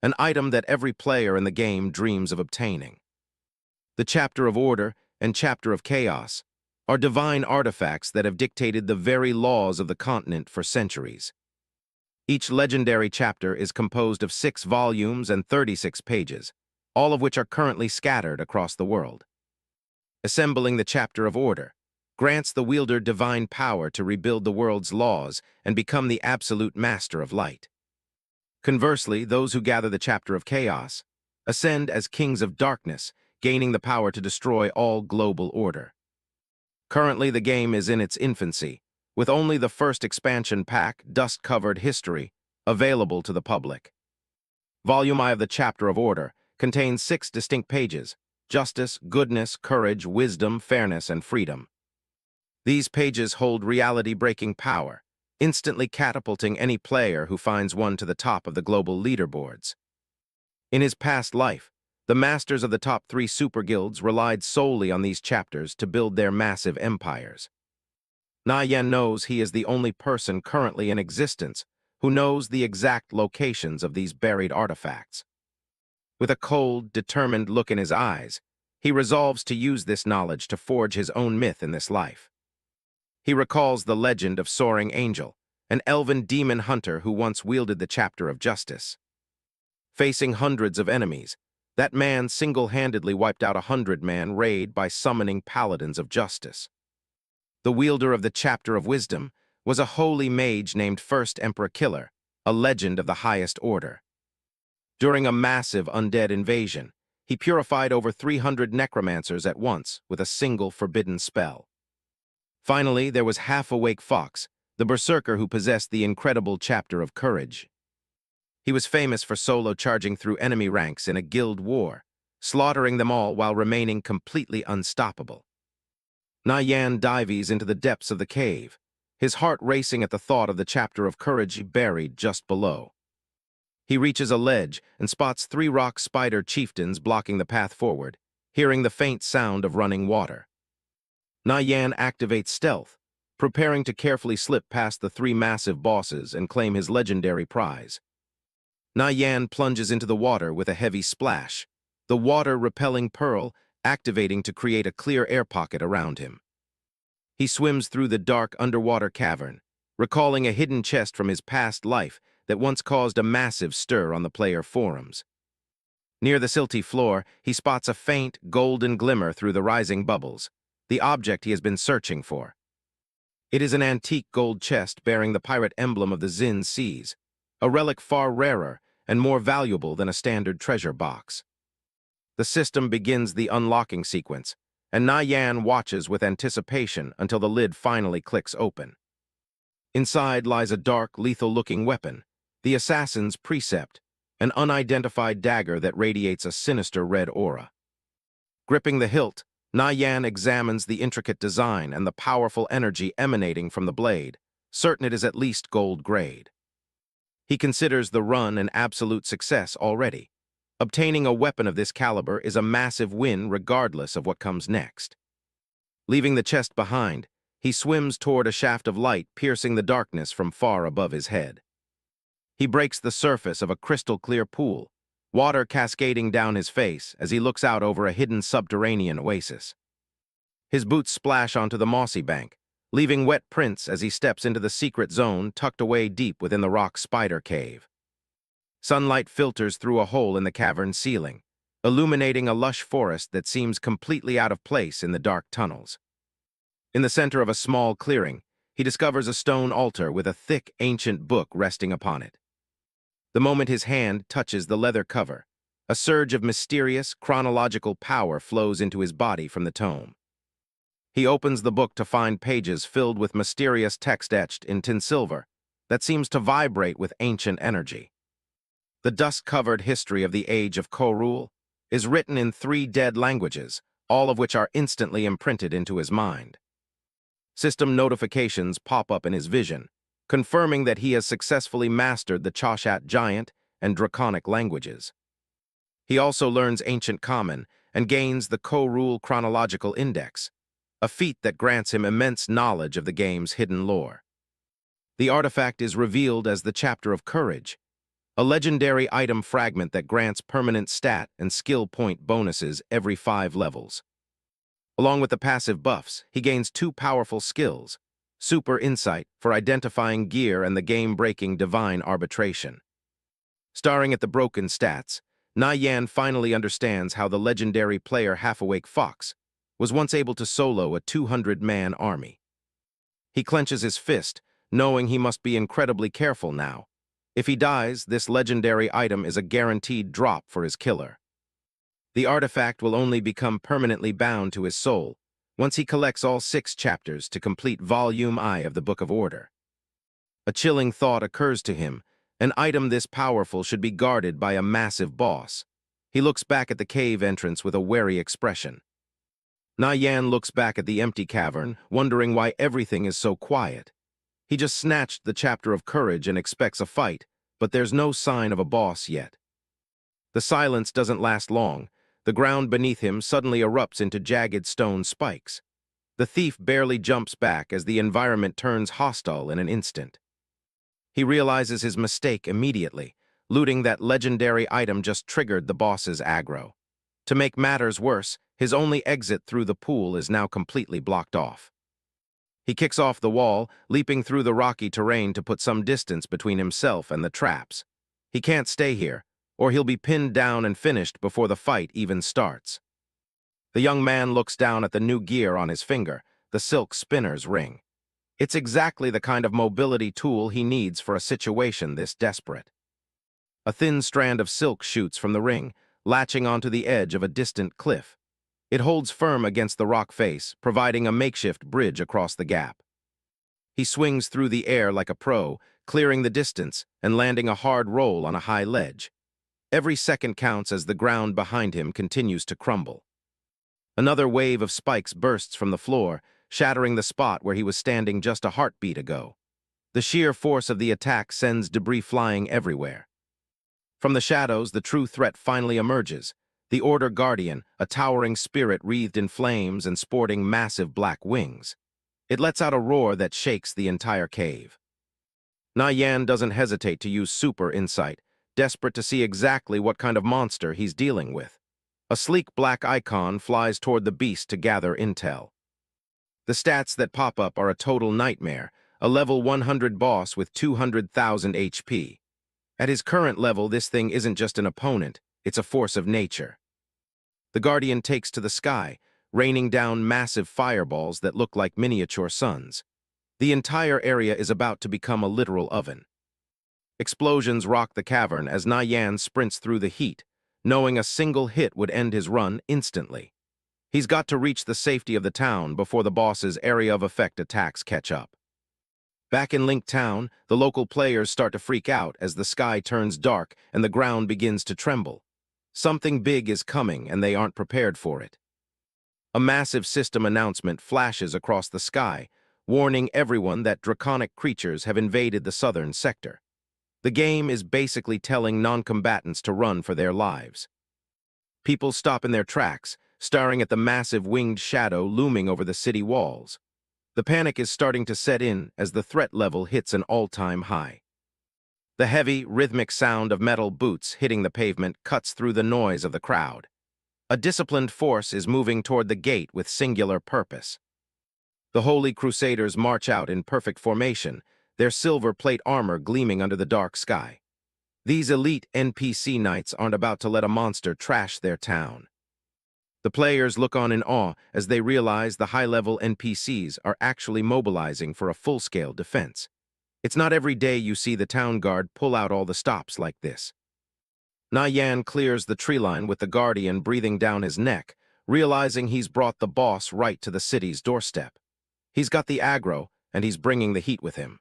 an item that every player in the game dreams of obtaining. The Chapter of Order and Chapter of Chaos are divine artifacts that have dictated the very laws of the continent for centuries. Each legendary chapter is composed of 6 volumes and 36 pages, all of which are currently scattered across the world. Assembling the Chapter of Order grants the wielder divine power to rebuild the world's laws and become the absolute master of light. Conversely, those who gather the Chapter of Chaos ascend as kings of darkness, gaining the power to destroy all global order. Currently, the game is in its infancy, with only the first expansion pack, Dust-Covered History, available to the public. Volume I of the Chapter of Order contains 6 distinct pages: justice, goodness, courage, wisdom, fairness, and freedom. These pages hold reality-breaking power, instantly catapulting any player who finds one to the top of the global leaderboards. In his past life, the masters of the top 3 super guilds relied solely on these chapters to build their massive empires. Nie Yan knows he is the only person currently in existence who knows the exact locations of these buried artifacts. With a cold, determined look in his eyes, he resolves to use this knowledge to forge his own myth in this life. He recalls the legend of Soaring Angel, an elven demon hunter who once wielded the Chapter of Justice. Facing hundreds of enemies, that man single-handedly wiped out a 100-man raid by summoning paladins of justice. The wielder of the Chapter of Wisdom was a holy mage named First Emperor Killer, a legend of the highest order. During a massive undead invasion, he purified over 300 necromancers at once with a single forbidden spell. Finally, there was Half-Awake Fox, the berserker who possessed the incredible Chapter of Courage. He was famous for solo charging through enemy ranks in a guild war, slaughtering them all while remaining completely unstoppable. Nie Yan dives into the depths of the cave, his heart racing at the thought of the Chapter of Courage buried just below. He reaches a ledge and spots 3 rock spider chieftains blocking the path forward, hearing the faint sound of running water. Nie Yan activates stealth, preparing to carefully slip past the 3 massive bosses and claim his legendary prize. Nie Yan plunges into the water with a heavy splash, the water-repelling pearl activating to create a clear air pocket around him. He swims through the dark underwater cavern, recalling a hidden chest from his past life that once caused a massive stir on the player forums. Near the silty floor, he spots a faint, golden glimmer through the rising bubbles, the object he has been searching for. It is an antique gold chest bearing the pirate emblem of the Zin Seas, a relic far rarer and more valuable than a standard treasure box. The system begins the unlocking sequence, and Nie Yan watches with anticipation until the lid finally clicks open. Inside lies a dark, lethal-looking weapon, the Assassin's Precept, an unidentified dagger that radiates a sinister red aura. Gripping the hilt, Nie Yan examines the intricate design and the powerful energy emanating from the blade, certain it is at least gold grade. He considers the run an absolute success already. Obtaining a weapon of this caliber is a massive win regardless of what comes next. Leaving the chest behind, he swims toward a shaft of light piercing the darkness from far above his head. He breaks the surface of a crystal-clear pool, water cascading down his face as he looks out over a hidden subterranean oasis. His boots splash onto the mossy bank, leaving wet prints as he steps into the secret zone tucked away deep within the rock spider cave. Sunlight filters through a hole in the cavern ceiling, illuminating a lush forest that seems completely out of place in the dark tunnels. In the center of a small clearing, he discovers a stone altar with a thick, ancient book resting upon it. The moment his hand touches the leather cover, a surge of mysterious, chronological power flows into his body from the tome. He opens the book to find pages filled with mysterious text etched in tinsilver that seems to vibrate with ancient energy. The dust-covered history of the age of Korul is written in 3 dead languages, all of which are instantly imprinted into his mind. System notifications pop up in his vision, confirming that he has successfully mastered the Choshat Giant and Draconic languages. He also learns Ancient Common and gains the Korul Chronological Index, a feat that grants him immense knowledge of the game's hidden lore. The artifact is revealed as the Chapter of Courage, a legendary item fragment that grants permanent stat and skill point bonuses every 5 levels. Along with the passive buffs, he gains 2 powerful skills: Super Insight for identifying gear and the game-breaking Divine Arbitration. Staring at the broken stats, Nie Yan finally understands how the legendary player Half-Awake Fox was once able to solo a 200-man army. He clenches his fist, knowing he must be incredibly careful now. If he dies, this legendary item is a guaranteed drop for his killer. The artifact will only become permanently bound to his soul once he collects all 6 chapters to complete Volume I of the Book of Order. A chilling thought occurs to him: an item this powerful should be guarded by a massive boss. He looks back at the cave entrance with a wary expression. Nie Yan looks back at the empty cavern, wondering why everything is so quiet. He just snatched the Chapter of Courage and expects a fight, but there's no sign of a boss yet. The silence doesn't last long. The ground beneath him suddenly erupts into jagged stone spikes. The thief barely jumps back as the environment turns hostile in an instant. He realizes his mistake immediately. Looting that legendary item just triggered the boss's aggro. To make matters worse, his only exit through the pool is now completely blocked off. He kicks off the wall, leaping through the rocky terrain to put some distance between himself and the traps. He can't stay here, or he'll be pinned down and finished before the fight even starts. The young man looks down at the new gear on his finger, the silk spinner's ring. It's exactly the kind of mobility tool he needs for a situation this desperate. A thin strand of silk shoots from the ring, latching onto the edge of a distant cliff. It holds firm against the rock face, providing a makeshift bridge across the gap. He swings through the air like a pro, clearing the distance and landing a hard roll on a high ledge. Every second counts as the ground behind him continues to crumble. Another wave of spikes bursts from the floor, shattering the spot where he was standing just a heartbeat ago. The sheer force of the attack sends debris flying everywhere. From the shadows, the true threat finally emerges. The Order Guardian, a towering spirit wreathed in flames and sporting massive black wings. It lets out a roar that shakes the entire cave. Nie Yan doesn't hesitate to use Super Insight, desperate to see exactly what kind of monster he's dealing with. A sleek black icon flies toward the beast to gather intel. The stats that pop up are a total nightmare, a level 100 boss with 200,000 HP. At his current level, this thing isn't just an opponent, it's a force of nature. The Guardian takes to the sky, raining down massive fireballs that look like miniature suns. The entire area is about to become a literal oven. Explosions rock the cavern as Nie Yan sprints through the heat, knowing a single hit would end his run instantly. He's got to reach the safety of the town before the boss's area of effect attacks catch up. Back in Link Town, the local players start to freak out as the sky turns dark and the ground begins to tremble. Something big is coming and they aren't prepared for it. A massive system announcement flashes across the sky, warning everyone that draconic creatures have invaded the southern sector. The game is basically telling non-combatants to run for their lives. People stop in their tracks, staring at the massive winged shadow looming over the city walls. The panic is starting to set in as the threat level hits an all-time high. The heavy, rhythmic sound of metal boots hitting the pavement cuts through the noise of the crowd. A disciplined force is moving toward the gate with singular purpose. The Holy Crusaders march out in perfect formation, their silver plate armor gleaming under the dark sky. These elite NPC knights aren't about to let a monster trash their town. The players look on in awe as they realize the high-level NPCs are actually mobilizing for a full-scale defense. It's not every day you see the town guard pull out all the stops like this. Nie Yan clears the tree line with the Guardian breathing down his neck, realizing he's brought the boss right to the city's doorstep. He's got the aggro, and he's bringing the heat with him.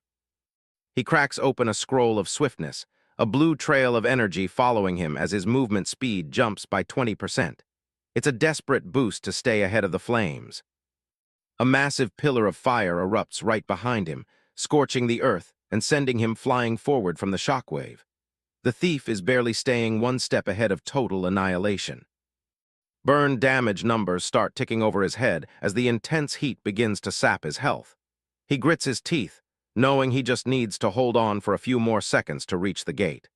He cracks open a scroll of swiftness, a blue trail of energy following him as his movement speed jumps by 20%. It's a desperate boost to stay ahead of the flames. A massive pillar of fire erupts right behind him, scorching the earth and sending him flying forward from the shockwave. The thief is barely staying one step ahead of total annihilation. Burn damage numbers start ticking over his head as the intense heat begins to sap his health. He grits his teeth, knowing he just needs to hold on for a few more seconds to reach the gate.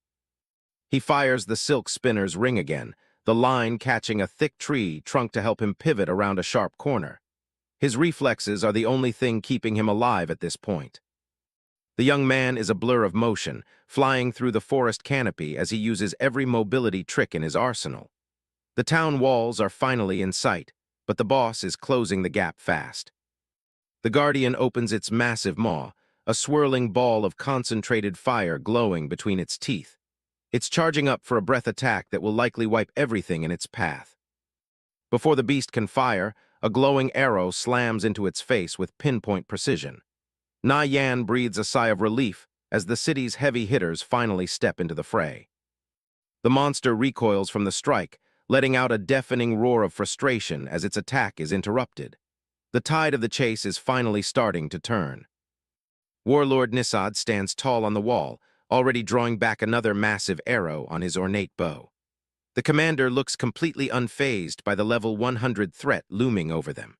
He fires the silk spinner's ring again, the line catching a thick tree trunk to help him pivot around a sharp corner. His reflexes are the only thing keeping him alive at this point. The young man is a blur of motion, flying through the forest canopy as he uses every mobility trick in his arsenal. The town walls are finally in sight, but the boss is closing the gap fast. The Guardian opens its massive maw, a swirling ball of concentrated fire glowing between its teeth. It's charging up for a breath attack that will likely wipe everything in its path. Before the beast can fire, a glowing arrow slams into its face with pinpoint precision. Nie Yan breathes a sigh of relief as the city's heavy hitters finally step into the fray. The monster recoils from the strike, letting out a deafening roar of frustration as its attack is interrupted. The tide of the chase is finally starting to turn. Warlord Nisad stands tall on the wall, already drawing back another massive arrow on his ornate bow. The commander looks completely unfazed by the level 100 threat looming over them.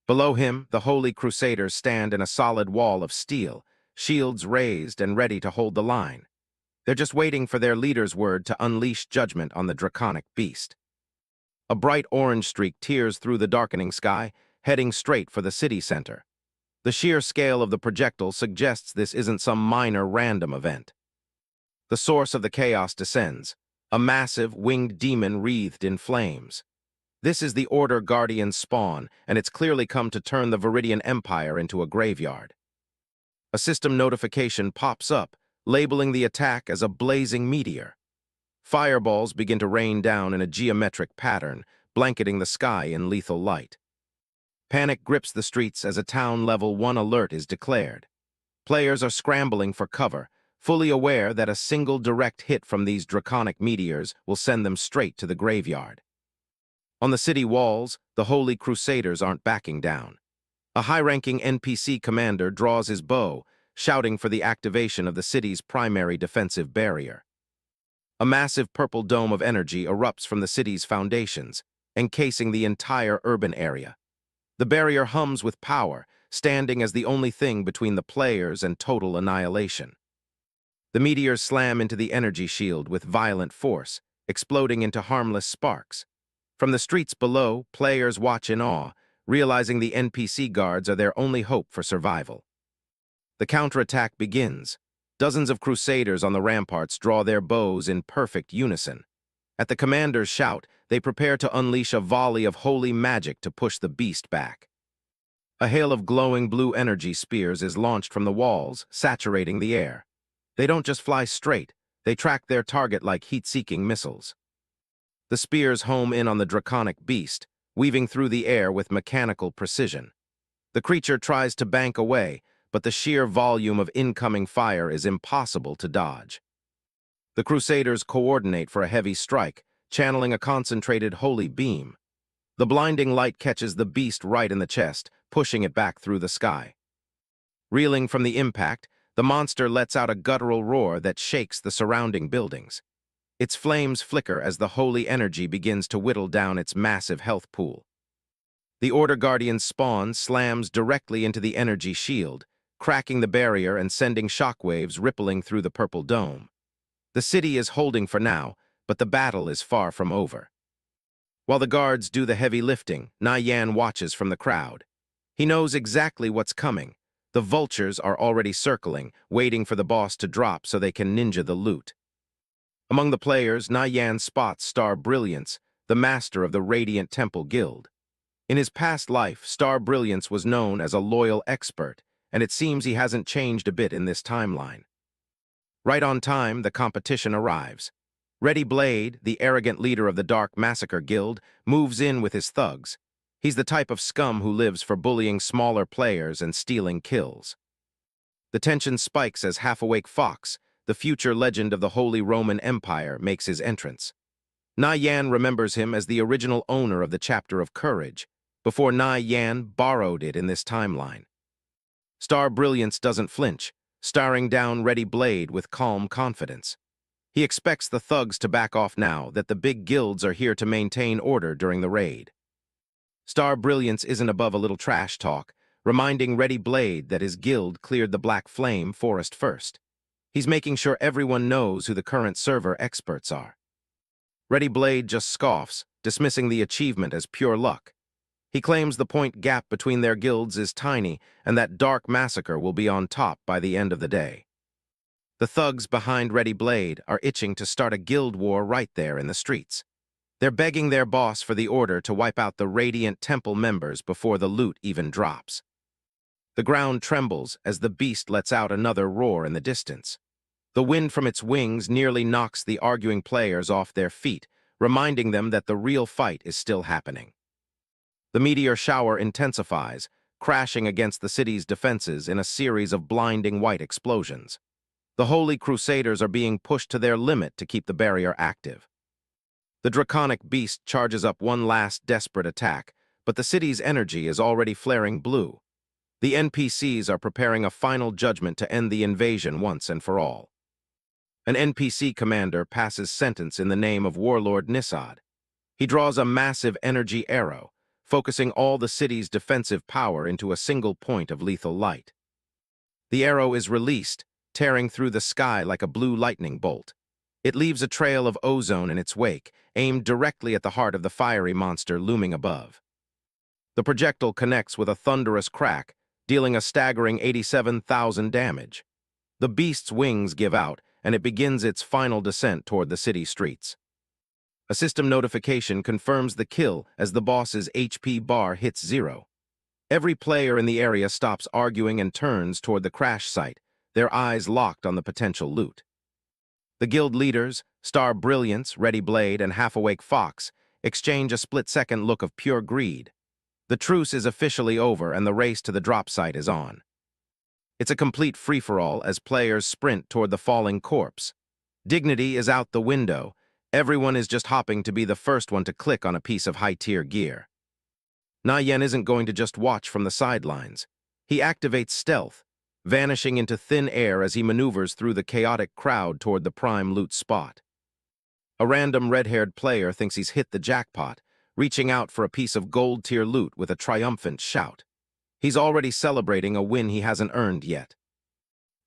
Below him, the Holy Crusaders stand in a solid wall of steel, shields raised and ready to hold the line. They're just waiting for their leader's word to unleash judgment on the draconic beast. A bright orange streak tears through the darkening sky, heading straight for the city center. The sheer scale of the projectile suggests this isn't some minor random event. The source of the chaos descends, a massive, winged demon wreathed in flames. This is the Order Guardian's spawn, and it's clearly come to turn the Viridian Empire into a graveyard. A system notification pops up, labeling the attack as a blazing meteor. Fireballs begin to rain down in a geometric pattern, blanketing the sky in lethal light. Panic grips the streets as a town level 1 alert is declared. Players are scrambling for cover, fully aware that a single direct hit from these draconic meteors will send them straight to the graveyard. On the city walls, the Holy Crusaders aren't backing down. A high-ranking NPC commander draws his bow, shouting for the activation of the city's primary defensive barrier. A massive purple dome of energy erupts from the city's foundations, encasing the entire urban area. The barrier hums with power, standing as the only thing between the players and total annihilation. The meteors slam into the energy shield with violent force, exploding into harmless sparks. From the streets below, players watch in awe, realizing the NPC guards are their only hope for survival. The counterattack begins. Dozens of crusaders on the ramparts draw their bows in perfect unison. At the commander's shout, they prepare to unleash a volley of holy magic to push the beast back. A hail of glowing blue energy spears is launched from the walls, saturating the air. They don't just fly straight, they track their target like heat-seeking missiles. The spears home in on the draconic beast, weaving through the air with mechanical precision. The creature tries to bank away, but the sheer volume of incoming fire is impossible to dodge. The Crusaders coordinate for a heavy strike, channeling a concentrated holy beam. The blinding light catches the beast right in the chest, pushing it back through the sky. Reeling from the impact, the monster lets out a guttural roar that shakes the surrounding buildings. Its flames flicker as the holy energy begins to whittle down its massive health pool. The Order Guardian's spawn slams directly into the energy shield, cracking the barrier and sending shockwaves rippling through the purple dome. The city is holding for now, but the battle is far from over. While the guards do the heavy lifting, Nie Yan watches from the crowd. He knows exactly what's coming. The vultures are already circling, waiting for the boss to drop so they can ninja the loot. Among the players, Nie Yan spots Star Brilliance, the master of the Radiant Temple Guild. In his past life, Star Brilliance was known as a loyal expert, and it seems he hasn't changed a bit in this timeline. Right on time, the competition arrives. Ready Blade, the arrogant leader of the Dark Massacre Guild, moves in with his thugs. He's the type of scum who lives for bullying smaller players and stealing kills. The tension spikes as half-awake Fox, the future legend of the Holy Roman Empire, makes his entrance. Nie Yan remembers him as the original owner of the Chapter of Courage, before Nie Yan borrowed it in this timeline. Star Brilliance doesn't flinch, staring down Ready Blade with calm confidence. He expects the thugs to back off now that the big guilds are here to maintain order during the raid. Star Brilliance isn't above a little trash talk, reminding Ready Blade that his guild cleared the Black Flame forest first. He's making sure everyone knows who the current server experts are. Ready Blade just scoffs, dismissing the achievement as pure luck. He claims the point gap between their guilds is tiny and that Dark Massacre will be on top by the end of the day. The thugs behind Ready Blade are itching to start a guild war right there in the streets. They're begging their boss for the order to wipe out the Radiant Temple members before the loot even drops. The ground trembles as the beast lets out another roar in the distance. The wind from its wings nearly knocks the arguing players off their feet, reminding them that the real fight is still happening. The meteor shower intensifies, crashing against the city's defenses in a series of blinding white explosions. The Holy Crusaders are being pushed to their limit to keep the barrier active. The draconic beast charges up one last desperate attack, but the city's energy is already flaring blue. The NPCs are preparing a final judgment to end the invasion once and for all. An NPC commander passes sentence in the name of Warlord Nisad. He draws a massive energy arrow, focusing all the city's defensive power into a single point of lethal light. The arrow is released, tearing through the sky like a blue lightning bolt. It leaves a trail of ozone in its wake, aimed directly at the heart of the fiery monster looming above. The projectile connects with a thunderous crack, dealing a staggering 87,000 damage. The beast's wings give out, and it begins its final descent toward the city streets. A system notification confirms the kill as the boss's HP bar hits 0. Every player in the area stops arguing and turns toward the crash site, their eyes locked on the potential loot. The guild leaders, Star Brilliance, Ready Blade, and half-awake Fox, exchange a split-second look of pure greed. The truce is officially over and the race to the drop site is on. It's a complete free-for-all as players sprint toward the falling corpse. Dignity is out the window. Everyone is just hopping to be the first one to click on a piece of high-tier gear. Nie Yan isn't going to just watch from the sidelines. He activates stealth, vanishing into thin air as he maneuvers through the chaotic crowd toward the prime loot spot. A random red-haired player thinks he's hit the jackpot, reaching out for a piece of gold-tier loot with a triumphant shout. He's already celebrating a win he hasn't earned yet.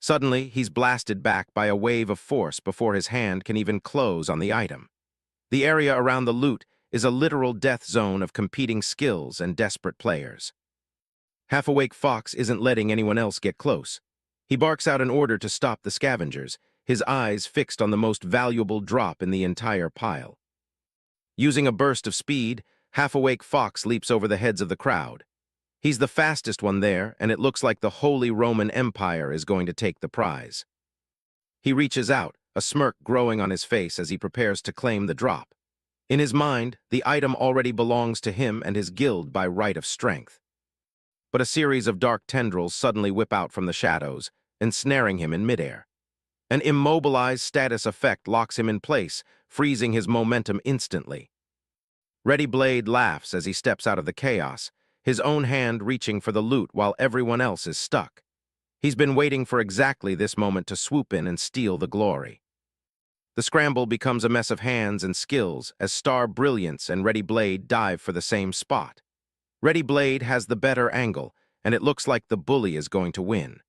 Suddenly, he's blasted back by a wave of force before his hand can even close on the item. The area around the loot is a literal death zone of competing skills and desperate players. Half-awake Fox isn't letting anyone else get close. He barks out an order to stop the scavengers, his eyes fixed on the most valuable drop in the entire pile. Using a burst of speed, half-awake Fox leaps over the heads of the crowd. He's the fastest one there, and it looks like the Holy Roman Empire is going to take the prize. He reaches out, a smirk growing on his face as he prepares to claim the drop. In his mind, the item already belongs to him and his guild by right of strength. But a series of dark tendrils suddenly whip out from the shadows, ensnaring him in midair. An immobilized status effect locks him in place, freezing his momentum instantly. Ready Blade laughs as he steps out of the chaos, his own hand reaching for the loot while everyone else is stuck. He's been waiting for exactly this moment to swoop in and steal the glory. The scramble becomes a mess of hands and skills as Star Brilliance and Ready Blade dive for the same spot. Ready Blade has the better angle, and it looks like the bully is going to win.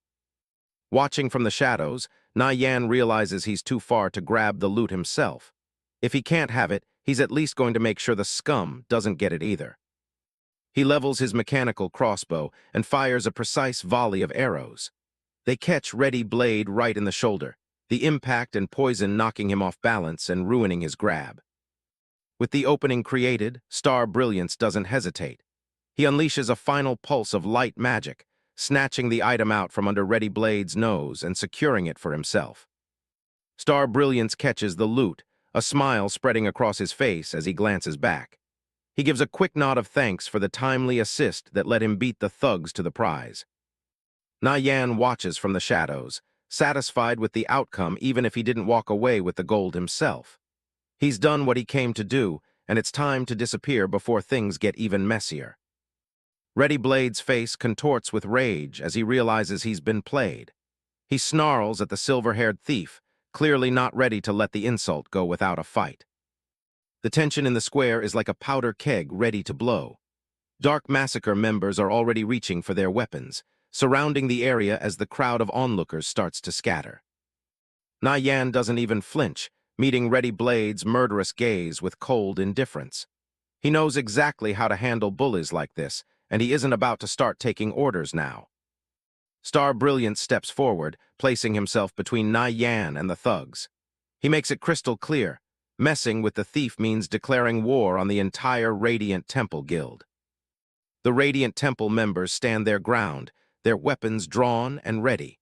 Watching from the shadows, Nie Yan realizes he's too far to grab the loot himself. If he can't have it, he's at least going to make sure the scum doesn't get it either. He levels his mechanical crossbow and fires a precise volley of arrows. They catch Ready Blade right in the shoulder, the impact and poison knocking him off balance and ruining his grab. With the opening created, Star Brilliance doesn't hesitate. He unleashes a final pulse of light magic, snatching the item out from under Ready Blade's nose and securing it for himself. Star Brilliance catches the loot, a smile spreading across his face as he glances back. He gives a quick nod of thanks for the timely assist that let him beat the thugs to the prize. Nie Yan watches from the shadows, satisfied with the outcome even if he didn't walk away with the gold himself. He's done what he came to do, and it's time to disappear before things get even messier. Ready Blade's face contorts with rage as he realizes he's been played. He snarls at the silver-haired thief, clearly not ready to let the insult go without a fight. The tension in the square is like a powder keg ready to blow. Dark Massacre members are already reaching for their weapons, surrounding the area as the crowd of onlookers starts to scatter. Nie Yan doesn't even flinch, meeting Ready Blade's murderous gaze with cold indifference. He knows exactly how to handle bullies like this, and he isn't about to start taking orders now. Star Brilliance steps forward, placing himself between Nie Yan and the thugs. He makes it crystal clear, messing with the thief means declaring war on the entire Radiant Temple Guild. The Radiant Temple members stand their ground, their weapons drawn and ready.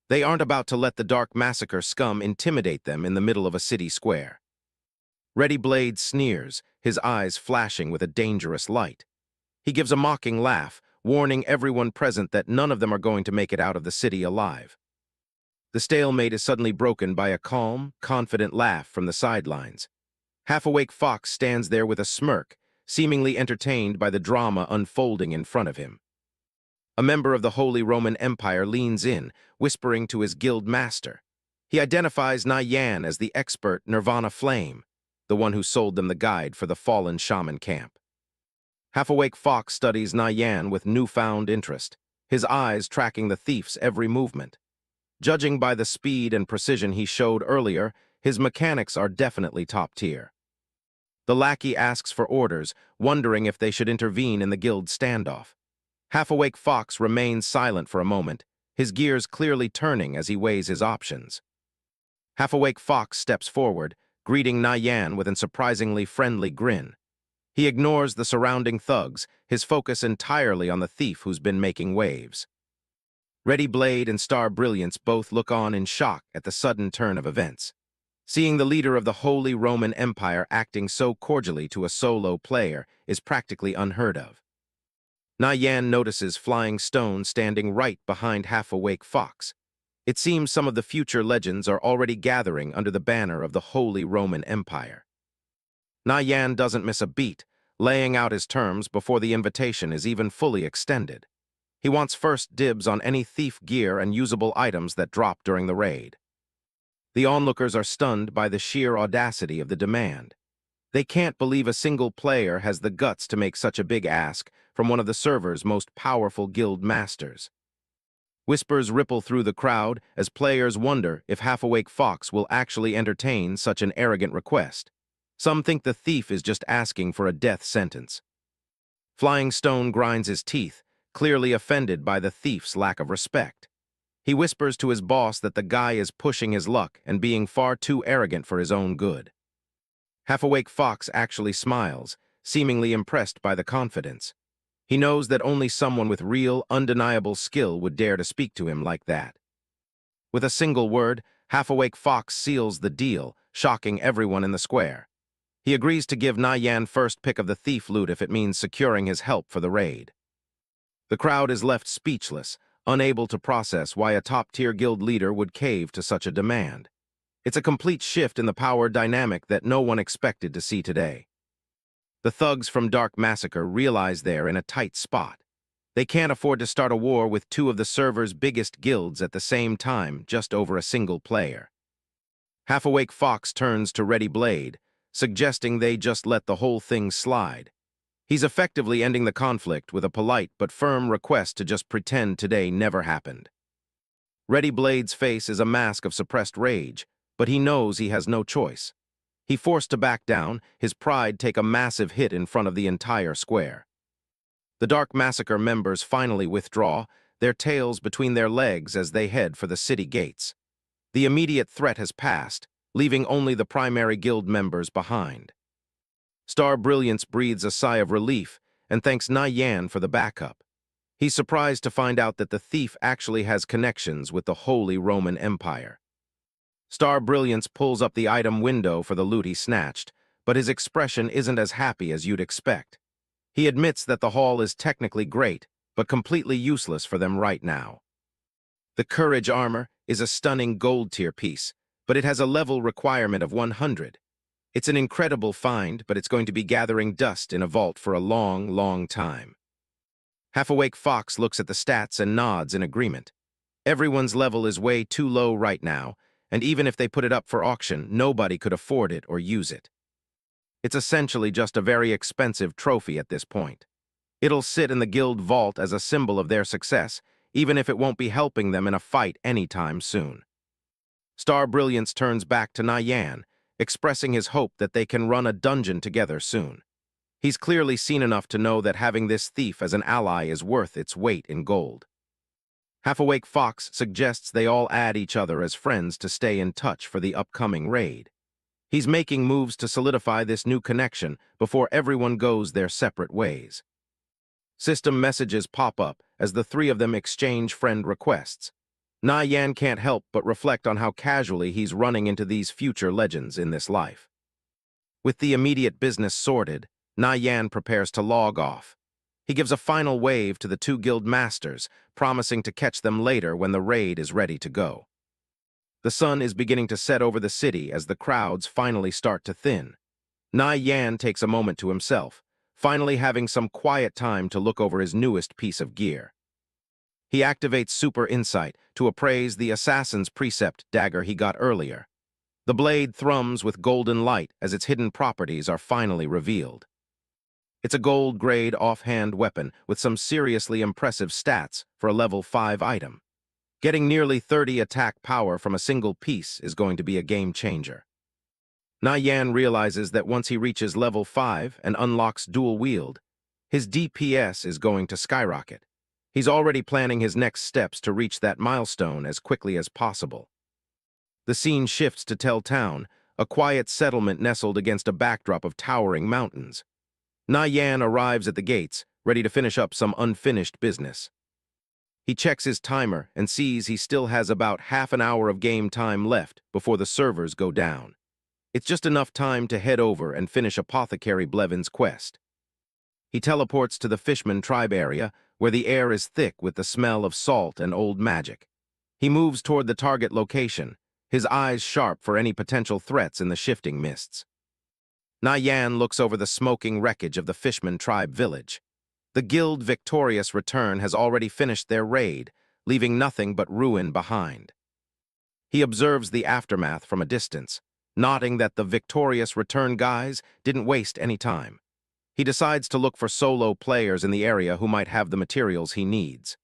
They aren't about to let the Dark Massacre scum intimidate them in the middle of a city square. Ready Blade sneers, his eyes flashing with a dangerous light. He gives a mocking laugh, warning everyone present that none of them are going to make it out of the city alive. The stalemate is suddenly broken by a calm, confident laugh from the sidelines. Half-awake Fox stands there with a smirk, seemingly entertained by the drama unfolding in front of him. A member of the Holy Roman Empire leans in, whispering to his guild master. He identifies Nie Yan as the expert Nirvana Flame, the one who sold them the guide for the fallen shaman camp. Half-awake Fox studies Nie Yan with newfound interest, his eyes tracking the thief's every movement. Judging by the speed and precision he showed earlier, his mechanics are definitely top tier. The lackey asks for orders, wondering if they should intervene in the guild standoff. Half-awake Fox remains silent for a moment, his gears clearly turning as he weighs his options. Half-awake Fox steps forward, greeting Nie Yan with a surprisingly friendly grin. He ignores the surrounding thugs, his focus entirely on the thief who's been making waves. Ready Blade and Star Brilliance both look on in shock at the sudden turn of events. Seeing the leader of the Holy Roman Empire acting so cordially to a solo player is practically unheard of. Nie Yan notices Flying Stone standing right behind Half-awake Fox. It seems some of the future legends are already gathering under the banner of the Holy Roman Empire. Nie Yan doesn't miss a beat, laying out his terms before the invitation is even fully extended. He wants first dibs on any thief gear and usable items that drop during the raid. The onlookers are stunned by the sheer audacity of the demand. They can't believe a single player has the guts to make such a big ask from one of the server's most powerful guild masters. Whispers ripple through the crowd as players wonder if Half-awake Fox will actually entertain such an arrogant request. Some think the thief is just asking for a death sentence. Flying Stone grinds his teeth, clearly offended by the thief's lack of respect. He whispers to his boss that the guy is pushing his luck and being far too arrogant for his own good. Half-awake Fox actually smiles, seemingly impressed by the confidence. He knows that only someone with real, undeniable skill would dare to speak to him like that. With a single word, Half-awake Fox seals the deal, shocking everyone in the square. He agrees to give Nie Yan first pick of the thief loot if it means securing his help for the raid. The crowd is left speechless, unable to process why a top-tier guild leader would cave to such a demand. It's a complete shift in the power dynamic that no one expected to see today. The thugs from Dark Massacre realize they're in a tight spot. They can't afford to start a war with two of the server's biggest guilds at the same time just over a single player. Half-awake Fox turns to Ready Blade, suggesting they just let the whole thing slide. He's effectively ending the conflict with a polite but firm request to just pretend today never happened. Ready Blade's face is a mask of suppressed rage, but he knows he has no choice. He forced to back down, his pride take a massive hit in front of the entire square. The Dark Massacre members finally withdraw, their tails between their legs as they head for the city gates. The immediate threat has passed, leaving only the primary guild members behind. Star Brilliance breathes a sigh of relief and thanks Nie Yan for the backup. He's surprised to find out that the thief actually has connections with the Holy Roman Empire. Star Brilliance pulls up the item window for the loot he snatched, but his expression isn't as happy as you'd expect. He admits that the haul is technically great, but completely useless for them right now. The Courage armor is a stunning gold-tier piece, but it has a level requirement of 100. It's an incredible find, but it's going to be gathering dust in a vault for a long, long time. Half-awake Fox looks at the stats and nods in agreement. Everyone's level is way too low right now, and even if they put it up for auction, nobody could afford it or use it. It's essentially just a very expensive trophy at this point. It'll sit in the guild vault as a symbol of their success, even if it won't be helping them in a fight anytime soon. Star Brilliance turns back to Nie Yan, expressing his hope that they can run a dungeon together soon. He's clearly seen enough to know that having this thief as an ally is worth its weight in gold. Half-awake Fox suggests they all add each other as friends to stay in touch for the upcoming raid. He's making moves to solidify this new connection before everyone goes their separate ways. System messages pop up as the three of them exchange friend requests. Nie Yan can't help but reflect on how casually he's running into these future legends in this life. With the immediate business sorted, Nie Yan prepares to log off. He gives a final wave to the two guild masters, promising to catch them later when the raid is ready to go. The sun is beginning to set over the city as the crowds finally start to thin. Nie Yan takes a moment to himself, finally having some quiet time to look over his newest piece of gear. He activates Super Insight to appraise the Assassin's Precept dagger he got earlier. The blade thrums with golden light as its hidden properties are finally revealed. It's a gold-grade offhand weapon with some seriously impressive stats for a level 5 item. Getting nearly 30 attack power from a single piece is going to be a game-changer. Nie Yan realizes that once he reaches level 5 and unlocks dual wield, his DPS is going to skyrocket. He's already planning his next steps to reach that milestone as quickly as possible. The scene shifts to Tell Town, a quiet settlement nestled against a backdrop of towering mountains. Nie Yan arrives at the gates, ready to finish up some unfinished business. He checks his timer and sees he still has about half an hour of game time left before the servers go down. It's just enough time to head over and finish Apothecary Blevin's quest. He teleports to the Fishman tribe area, where the air is thick with the smell of salt and old magic. He moves toward the target location, his eyes sharp for any potential threats in the shifting mists. Nie Yan looks over the smoking wreckage of the Fishman tribe village. The guild victorious return has already finished their raid, leaving nothing but ruin behind. He observes the aftermath from a distance, noting that the victorious return guys didn't waste any time. He decides to look for solo players in the area who might have the materials he needs.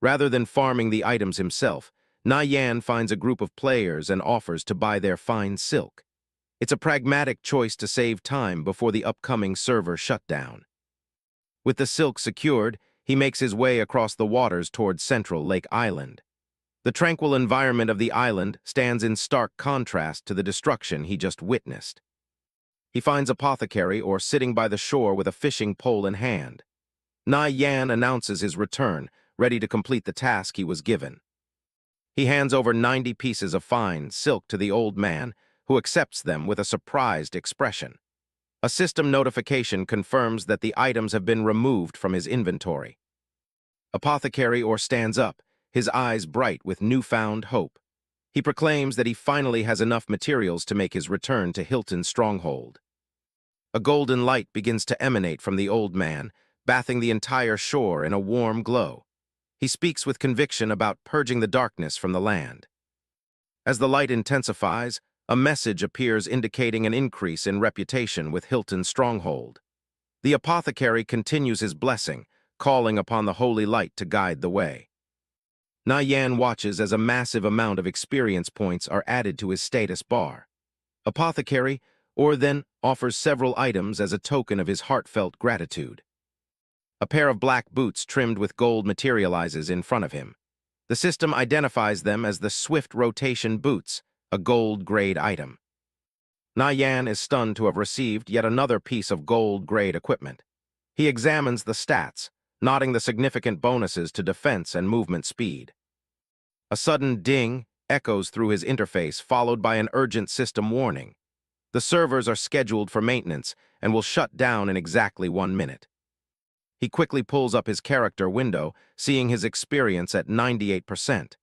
Rather than farming the items himself, Nie Yan finds a group of players and offers to buy their fine silk. It's a pragmatic choice to save time before the upcoming server shutdown. With the silk secured, he makes his way across the waters towards Central Lake Island. The tranquil environment of the island stands in stark contrast to the destruction he just witnessed. He finds Apothecary sitting by the shore with a fishing pole in hand. Nie Yan announces his return, ready to complete the task he was given. He hands over 90 pieces of fine silk to the old man, who accepts them with a surprised expression. A system notification confirms that the items have been removed from his inventory. Apothecary stands up, his eyes bright with newfound hope. He proclaims that he finally has enough materials to make his return to Hilton's stronghold. A golden light begins to emanate from the old man, bathing the entire shore in a warm glow. He speaks with conviction about purging the darkness from the land. As the light intensifies, a message appears indicating an increase in reputation with Hilton's stronghold. The apothecary continues his blessing, calling upon the holy light to guide the way. Nie Yan watches as a massive amount of experience points are added to his status bar. Apothecary then offers several items as a token of his heartfelt gratitude. A pair of black boots trimmed with gold materializes in front of him. The system identifies them as the Swift Rotation Boots, a gold-grade item. Nie Yan is stunned to have received yet another piece of gold-grade equipment. He examines the stats, noting the significant bonuses to defense and movement speed. A sudden ding echoes through his interface, followed by an urgent system warning. The servers are scheduled for maintenance and will shut down in exactly 1 minute. He quickly pulls up his character window, seeing his experience at 98%.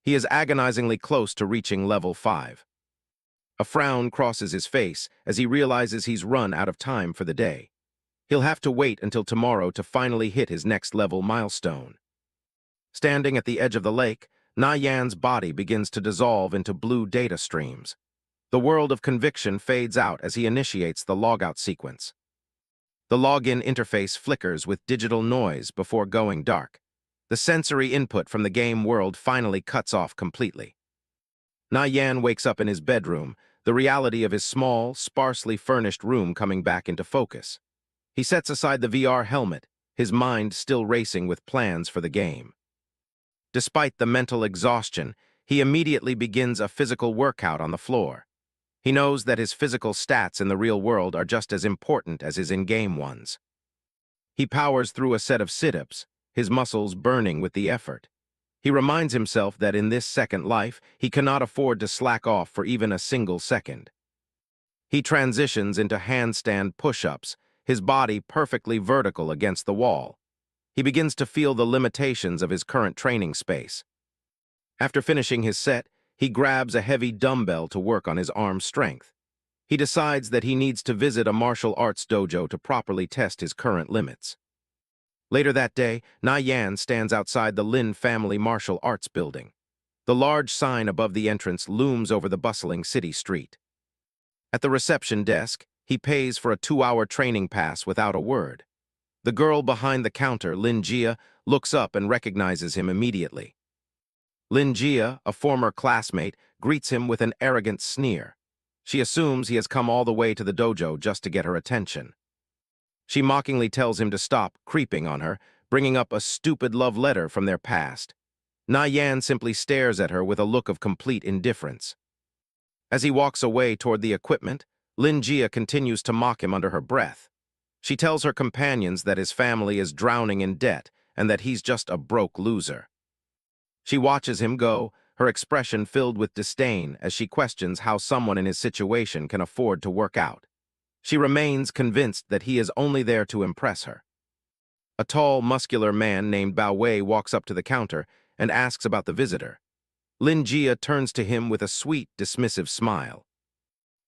He is agonizingly close to reaching level 5. A frown crosses his face as he realizes he's run out of time for the day. He'll have to wait until tomorrow to finally hit his next level milestone. Standing at the edge of the lake, Nie Yan's body begins to dissolve into blue data streams. The world of conviction fades out as he initiates the logout sequence. The login interface flickers with digital noise before going dark. The sensory input from the game world finally cuts off completely. Nie Yan wakes up in his bedroom, the reality of his small, sparsely furnished room coming back into focus. He sets aside the VR helmet, his mind still racing with plans for the game. Despite the mental exhaustion, he immediately begins a physical workout on the floor. He knows that his physical stats in the real world are just as important as his in-game ones. He powers through a set of sit-ups, his muscles burning with the effort. He reminds himself that in this second life, he cannot afford to slack off for even a single second. He transitions into handstand push-ups, his body perfectly vertical against the wall. He begins to feel the limitations of his current training space. After finishing his set, he grabs a heavy dumbbell to work on his arm strength. He decides that he needs to visit a martial arts dojo to properly test his current limits. Later that day, Nie Yan stands outside the Lin family martial arts building. The large sign above the entrance looms over the bustling city street. At the reception desk, he pays for a 2-hour training pass without a word. The girl behind the counter, Lin Jia, looks up and recognizes him immediately. Lin Jia, a former classmate, greets him with an arrogant sneer. She assumes he has come all the way to the dojo just to get her attention. She mockingly tells him to stop creeping on her, bringing up a stupid love letter from their past. Nie Yan simply stares at her with a look of complete indifference. As he walks away toward the equipment, Lin Jia continues to mock him under her breath. She tells her companions that his family is drowning in debt and that he's just a broke loser. She watches him go, her expression filled with disdain as she questions how someone in his situation can afford to work out. She remains convinced that he is only there to impress her. A tall, muscular man named Bao Wei walks up to the counter and asks about the visitor. Lin Jia turns to him with a sweet, dismissive smile.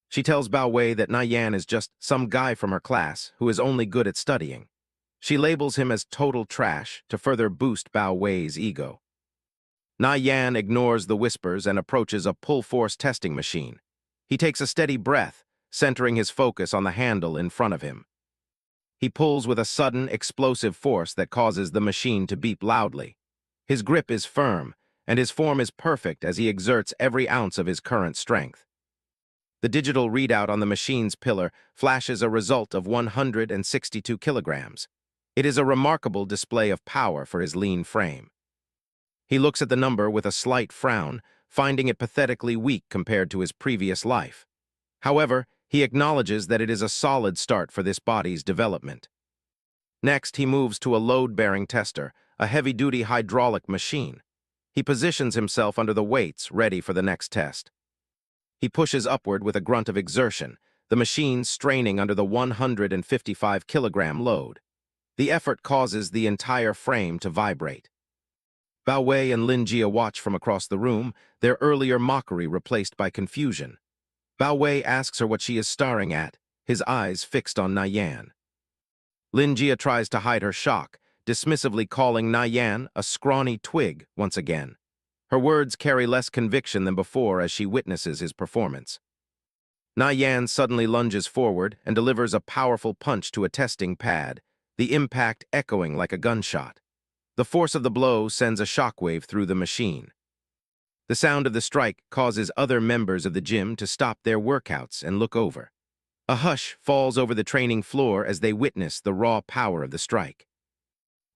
She tells Bao Wei that Nie Yan is just some guy from her class who is only good at studying. She labels him as total trash to further boost Bao Wei's ego. Nie Yan ignores the whispers and approaches a pull-force testing machine. He takes a steady breath, centering his focus on the handle in front of him. He pulls with a sudden, explosive force that causes the machine to beep loudly. His grip is firm, and his form is perfect as he exerts every ounce of his current strength. The digital readout on the machine's pillar flashes a result of 162 kilograms. It is a remarkable display of power for his lean frame. He looks at the number with a slight frown, finding it pathetically weak compared to his previous life. However, he acknowledges that it is a solid start for this body's development. Next, he moves to a load-bearing tester, a heavy-duty hydraulic machine. He positions himself under the weights, ready for the next test. He pushes upward with a grunt of exertion, the machine straining under the 155-kilogram load. The effort causes the entire frame to vibrate. Bao Wei and Lin Jia watch from across the room, their earlier mockery replaced by confusion. Bao Wei asks her what she is staring at, his eyes fixed on Nie Yan. Lin Jia tries to hide her shock, dismissively calling Nie Yan a scrawny twig once again. Her words carry less conviction than before as she witnesses his performance. Nie Yan suddenly lunges forward and delivers a powerful punch to a testing pad, the impact echoing like a gunshot. The force of the blow sends a shockwave through the machine. The sound of the strike causes other members of the gym to stop their workouts and look over. A hush falls over the training floor as they witness the raw power of the strike.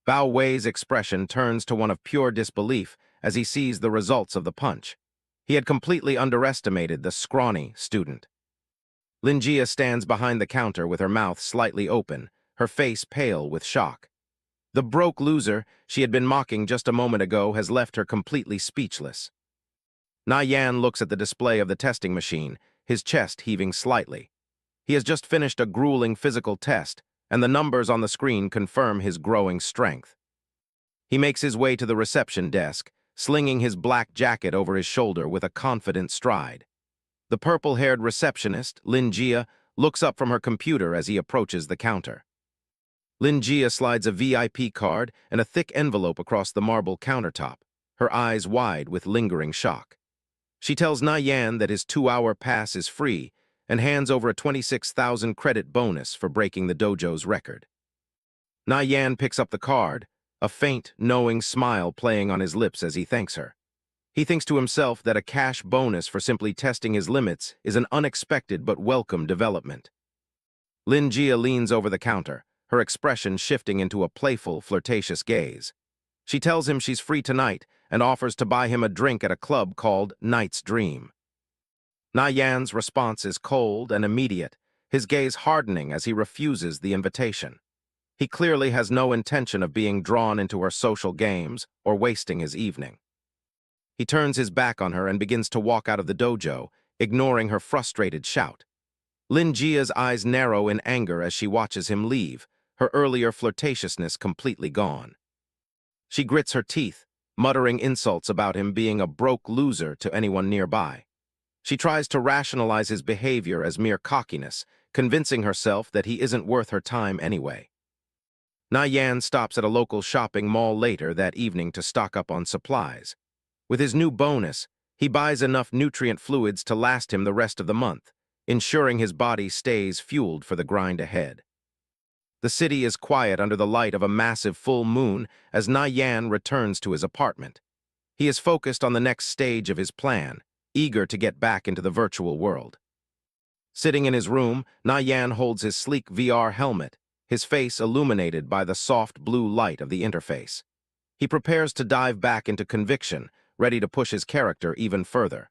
Bao Wei's expression turns to one of pure disbelief as he sees the results of the punch. He had completely underestimated the scrawny student. Linjia stands behind the counter with her mouth slightly open, her face pale with shock. The broke loser she had been mocking just a moment ago has left her completely speechless. Nie Yan looks at the display of the testing machine, his chest heaving slightly. He has just finished a grueling physical test, and the numbers on the screen confirm his growing strength. He makes his way to the reception desk, slinging his black jacket over his shoulder with a confident stride. The purple-haired receptionist, Linjia, looks up from her computer as he approaches the counter. Linjia slides a VIP card and a thick envelope across the marble countertop, her eyes wide with lingering shock. She tells Nie Yan that his 2-hour pass is free and hands over a 26,000 credit bonus for breaking the dojo's record. Nie Yan picks up the card, a faint, knowing smile playing on his lips as he thanks her. He thinks to himself that a cash bonus for simply testing his limits is an unexpected but welcome development. Linjia leans over the counter, her expression shifting into a playful, flirtatious gaze. She tells him she's free tonight and offers to buy him a drink at a club called Night's Dream. Nie Yan's response is cold and immediate, his gaze hardening as he refuses the invitation. He clearly has no intention of being drawn into her social games or wasting his evening. He turns his back on her and begins to walk out of the dojo, ignoring her frustrated shout. Linjia's eyes narrow in anger as she watches him leave, her earlier flirtatiousness completely gone. She grits her teeth, muttering insults about him being a broke loser to anyone nearby. She tries to rationalize his behavior as mere cockiness, convincing herself that he isn't worth her time anyway. Nie Yan stops at a local shopping mall later that evening to stock up on supplies. With his new bonus, he buys enough nutrient fluids to last him the rest of the month, ensuring his body stays fueled for the grind ahead. The city is quiet under the light of a massive full moon as Nie Yan returns to his apartment. He is focused on the next stage of his plan, eager to get back into the virtual world. Sitting in his room, Nie Yan holds his sleek VR helmet, his face illuminated by the soft blue light of the interface. He prepares to dive back into conviction, ready to push his character even further.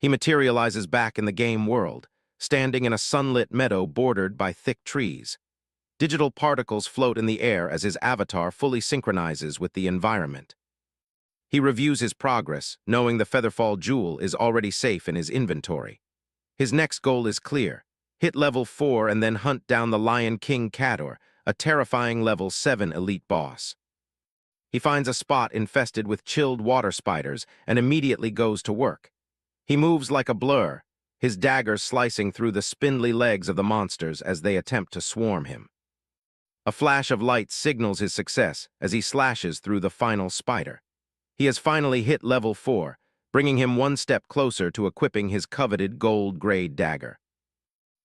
He materializes back in the game world, standing in a sunlit meadow bordered by thick trees. Digital particles float in the air as his avatar fully synchronizes with the environment. He reviews his progress, knowing the Featherfall jewel is already safe in his inventory. His next goal is clear: hit level 4 and then hunt down the Lion King Cador, a terrifying level 7 elite boss. He finds a spot infested with chilled water spiders and immediately goes to work. He moves like a blur, his daggers slicing through the spindly legs of the monsters as they attempt to swarm him. A flash of light signals his success as he slashes through the final spider. He has finally hit level 4, bringing him one step closer to equipping his coveted gold-grade dagger.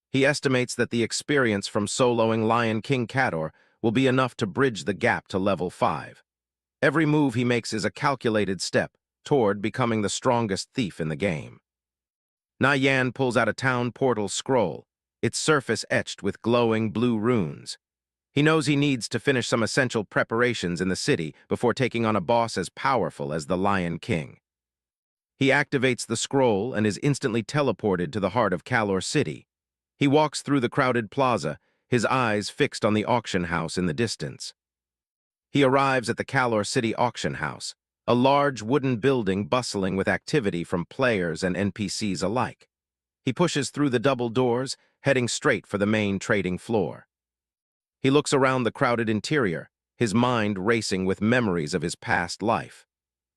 He estimates that the experience from soloing Lion King Cador will be enough to bridge the gap to level 5. Every move he makes is a calculated step toward becoming the strongest thief in the game. Nie Yan pulls out a town portal scroll, its surface etched with glowing blue runes. He knows he needs to finish some essential preparations in the city before taking on a boss as powerful as the Lion King. He activates the scroll and is instantly teleported to the heart of Kalor City. He walks through the crowded plaza, his eyes fixed on the auction house in the distance. He arrives at the Kalor City auction house, a large wooden building bustling with activity from players and NPCs alike. He pushes through the double doors, heading straight for the main trading floor. He looks around the crowded interior, his mind racing with memories of his past life.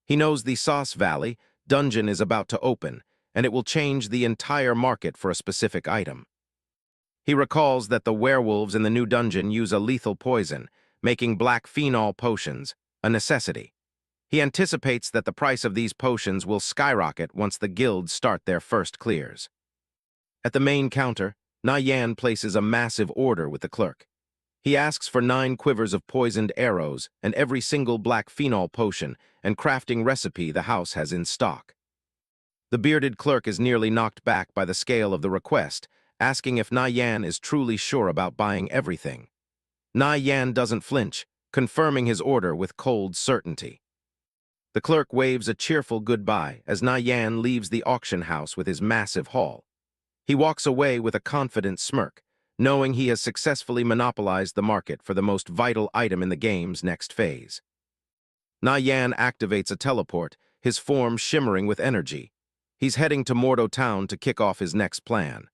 He knows the Sauce Valley dungeon is about to open, and it will change the entire market for a specific item. He recalls that the werewolves in the new dungeon use a lethal poison, making black phenol potions a necessity. He anticipates that the price of these potions will skyrocket once the guilds start their first clears. At the main counter, Nie Yan places a massive order with the clerk. He asks for 9 quivers of poisoned arrows and every single black phenol potion and crafting recipe the house has in stock. The bearded clerk is nearly knocked back by the scale of the request, asking if Nie Yan is truly sure about buying everything. Nie Yan doesn't flinch, confirming his order with cold certainty. The clerk waves a cheerful goodbye as Nie Yan leaves the auction house with his massive haul. He walks away with a confident smirk, knowing he has successfully monopolized the market for the most vital item in the game's next phase. Nie Yan activates a teleport, his form shimmering with energy. He's heading to Mordo Town to kick off his next plan.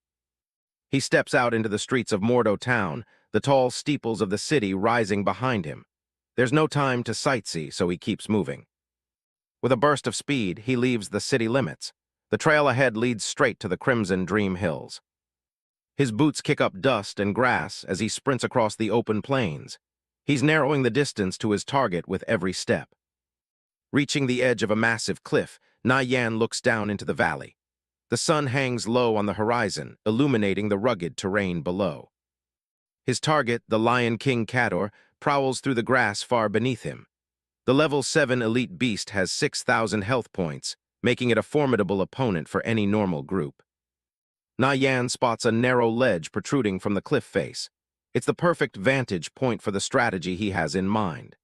He steps out into the streets of Mordo Town, the tall steeples of the city rising behind him. There's no time to sightsee, so he keeps moving. With a burst of speed, he leaves the city limits. The trail ahead leads straight to the Crimson Dream Hills. His boots kick up dust and grass as he sprints across the open plains. He's narrowing the distance to his target with every step. Reaching the edge of a massive cliff, Nie Yan looks down into the valley. The sun hangs low on the horizon, illuminating the rugged terrain below. His target, the Lion King Cador, prowls through the grass far beneath him. The level 7 elite beast has 6,000 health points, making it a formidable opponent for any normal group. Nie Yan spots a narrow ledge protruding from the cliff face. It's the perfect vantage point for the strategy he has in mind.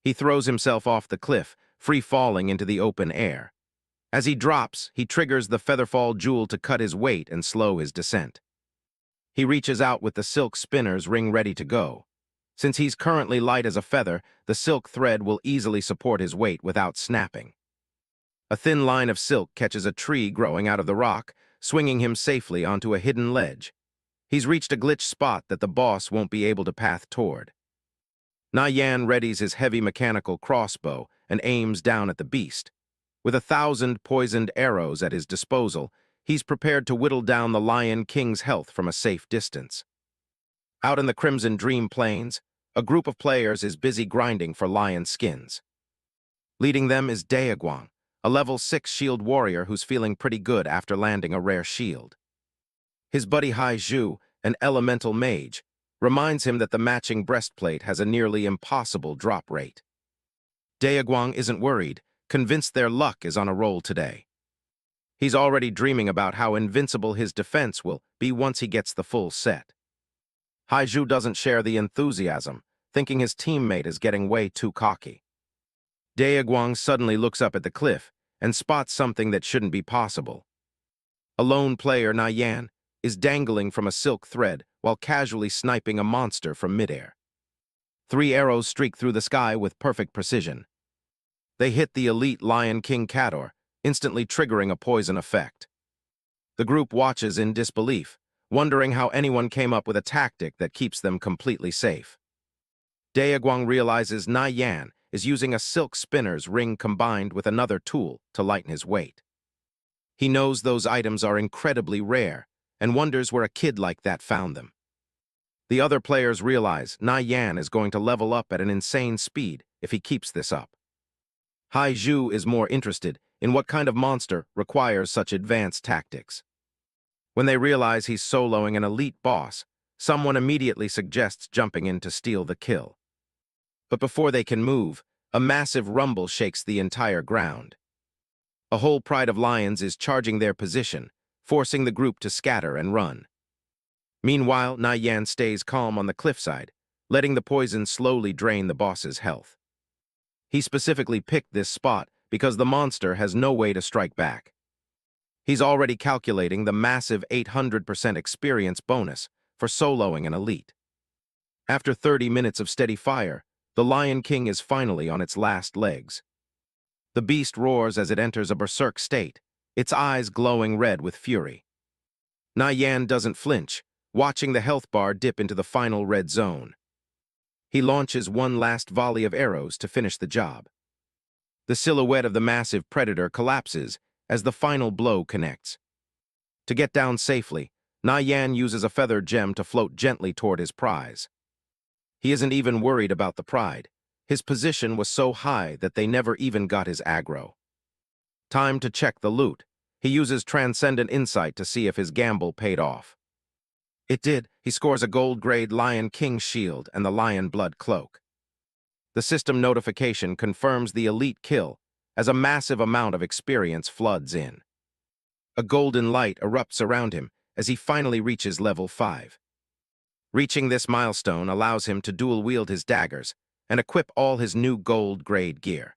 He throws himself off the cliff, free-falling into the open air. As he drops, he triggers the Featherfall Jewel to cut his weight and slow his descent. He reaches out with the silk spinner's ring ready to go. Since he's currently light as a feather, the silk thread will easily support his weight without snapping. A thin line of silk catches a tree growing out of the rock, swinging him safely onto a hidden ledge. He's reached a glitched spot that the boss won't be able to path toward. Nie Yan readies his heavy mechanical crossbow and aims down at the beast. With 1,000 poisoned arrows at his disposal, he's prepared to whittle down the Lion King's health from a safe distance. Out in the Crimson Dream Plains, a group of players is busy grinding for lion skins. Leading them is Daeguang, a level 6 shield warrior who's feeling pretty good after landing a rare shield. His buddy Hai Zhu, an elemental mage, reminds him that the matching breastplate has a nearly impossible drop rate. Daeguang isn't worried, convinced their luck is on a roll today. He's already dreaming about how invincible his defense will be once he gets the full set. Hai Zhu doesn't share the enthusiasm, thinking his teammate is getting way too cocky. Daeguang suddenly looks up at the cliff and spots something that shouldn't be possible. A lone player, Nie Yan, is dangling from a silk thread while casually sniping a monster from midair. 3 arrows streak through the sky with perfect precision. They hit the elite Lion King Cador, instantly triggering a poison effect. The group watches in disbelief, wondering how anyone came up with a tactic that keeps them completely safe. Daeguang realizes Nie Yan is using a silk spinner's ring combined with another tool to lighten his weight. He knows those items are incredibly rare and wonders where a kid like that found them. The other players realize Nie Yan is going to level up at an insane speed if he keeps this up. Hai Zhu is more interested in what kind of monster requires such advanced tactics. When they realize he's soloing an elite boss, someone immediately suggests jumping in to steal the kill. But before they can move, a massive rumble shakes the entire ground. A whole pride of lions is charging their position, forcing the group to scatter and run. Meanwhile, Nie Yan stays calm on the cliffside, letting the poison slowly drain the boss's health. He specifically picked this spot because the monster has no way to strike back. He's already calculating the massive 800% experience bonus for soloing an elite. After 30 minutes of steady fire, the Lion King is finally on its last legs. The beast roars as it enters a berserk state, its eyes glowing red with fury. Nie Yan doesn't flinch, watching the health bar dip into the final red zone. He launches one last volley of arrows to finish the job. The silhouette of the massive predator collapses as the final blow connects. To get down safely, Nie Yan uses a feather gem to float gently toward his prize. He isn't even worried about the pride. His position was so high that they never even got his aggro. Time to check the loot. He uses Transcendent Insight to see if his gamble paid off. It did. He scores a gold-grade Lion King shield and the Lion Blood cloak. The system notification confirms the elite kill as a massive amount of experience floods in. A golden light erupts around him as he finally reaches level 5. Reaching this milestone allows him to dual-wield his daggers and equip all his new gold-grade gear.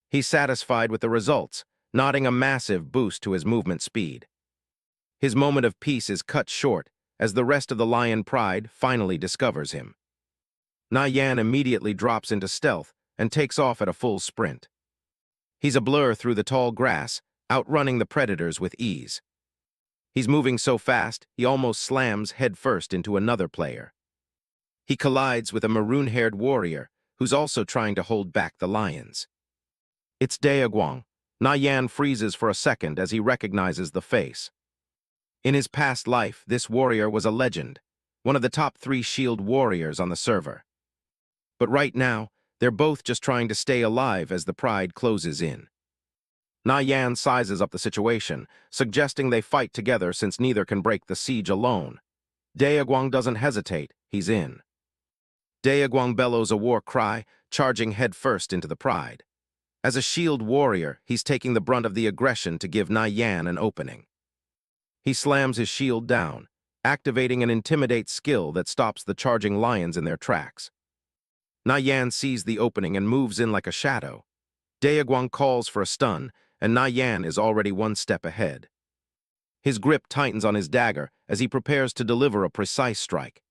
He's satisfied with the results, nodding a massive boost to his movement speed. His moment of peace is cut short as the rest of the lion pride finally discovers him. Nie Yan immediately drops into stealth and takes off at a full sprint. He's a blur through the tall grass, outrunning the predators with ease. He's moving so fast, he almost slams headfirst into another player. He collides with a maroon-haired warrior who's also trying to hold back the lions. It's Daeguang. Nie Yan freezes for a second as he recognizes the face. In his past life, this warrior was a legend, one of the top 3 shield warriors on the server. But right now, they're both just trying to stay alive as the pride closes in. Nie Yan sizes up the situation, suggesting they fight together since neither can break the siege alone. Daeguang doesn't hesitate, he's in. Daeguang bellows a war cry, charging headfirst into the pride. As a shield warrior, he's taking the brunt of the aggression to give Nie Yan an opening. He slams his shield down, activating an intimidate skill that stops the charging lions in their tracks. Nie Yan sees the opening and moves in like a shadow. Daeguang calls for a stun, and Nie Yan is already one step ahead. His grip tightens on his dagger as he prepares to deliver a precise strike.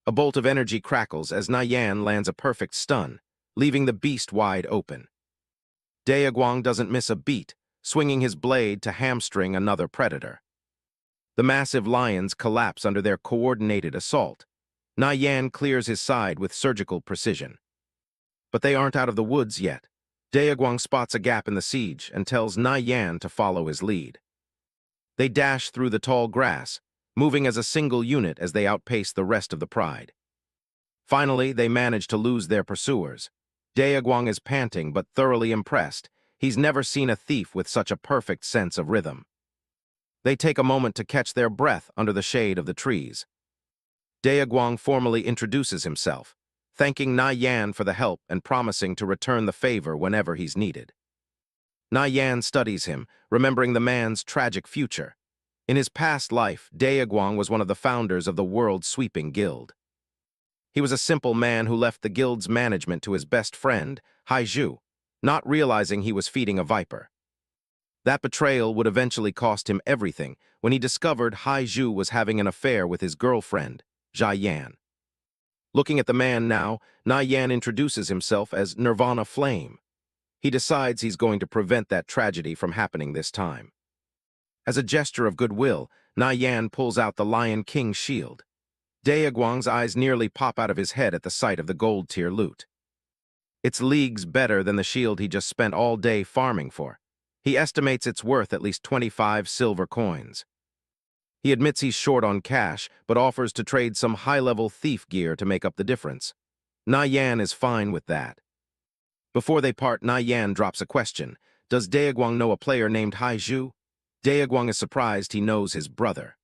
A bolt of energy crackles as Nie Yan lands a perfect stun, leaving the beast wide open. Daeguang doesn't miss a beat, swinging his blade to hamstring another predator. The massive lions collapse under their coordinated assault. Nie Yan clears his side with surgical precision. But they aren't out of the woods yet. Daeguang spots a gap in the siege and tells Nie Yan to follow his lead. They dash through the tall grass, moving as a single unit as they outpace the rest of the pride. Finally, they manage to lose their pursuers. Daeguang is panting but thoroughly impressed. He's never seen a thief with such a perfect sense of rhythm. They take a moment to catch their breath under the shade of the trees. Daeguang formally introduces himself, thanking Nie Yan for the help and promising to return the favor whenever he's needed. Nie Yan studies him, remembering the man's tragic future. In his past life, Daeguang was one of the founders of the world-sweeping guild. He was a simple man who left the guild's management to his best friend, Haiju, not realizing he was feeding a viper. That betrayal would eventually cost him everything when he discovered Haiju was having an affair with his girlfriend, Nie Yan. Looking at the man now, Nie Yan introduces himself as Nirvana Flame. He decides he's going to prevent that tragedy from happening this time. As a gesture of goodwill, Nie Yan pulls out the Lion King's shield. Daeguang's eyes nearly pop out of his head at the sight of the gold-tier loot. It's leagues better than the shield he just spent all day farming for. He estimates it's worth at least 25 silver coins. He admits he's short on cash, but offers to trade some high-level thief gear to make up the difference. Nie Yan is fine with that. Before they part, Nie Yan drops a question. Does Daeguang know a player named Haiju? Daeguang is surprised he knows his brother.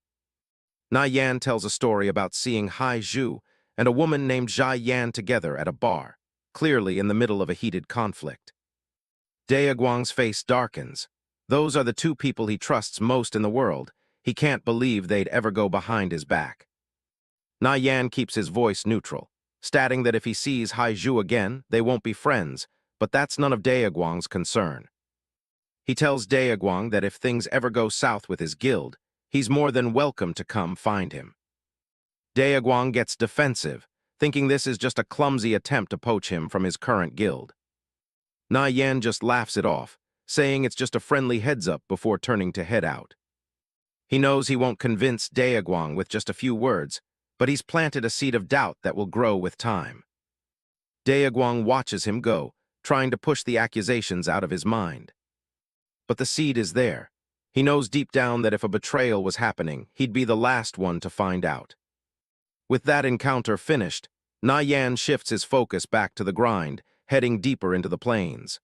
Nie Yan tells a story about seeing Haiju and a woman named Nie Yan together at a bar, clearly in the middle of a heated conflict. Daeguang's face darkens. Those are the 2 people he trusts most in the world. He can't believe they'd ever go behind his back. Nie Yan keeps his voice neutral, stating that if he sees Haiju again, they won't be friends, but that's none of Daeguang's concern. He tells Daeguang that if things ever go south with his guild, he's more than welcome to come find him. Daeguang gets defensive, thinking this is just a clumsy attempt to poach him from his current guild. Nie Yan just laughs it off, saying it's just a friendly heads-up before turning to head out. He knows he won't convince Daeguang with just a few words, but he's planted a seed of doubt that will grow with time. Daeguang watches him go, trying to push the accusations out of his mind. But the seed is there. He knows deep down that if a betrayal was happening, he'd be the last one to find out. With that encounter finished, Nie Yan shifts his focus back to the grind, heading deeper into the plains.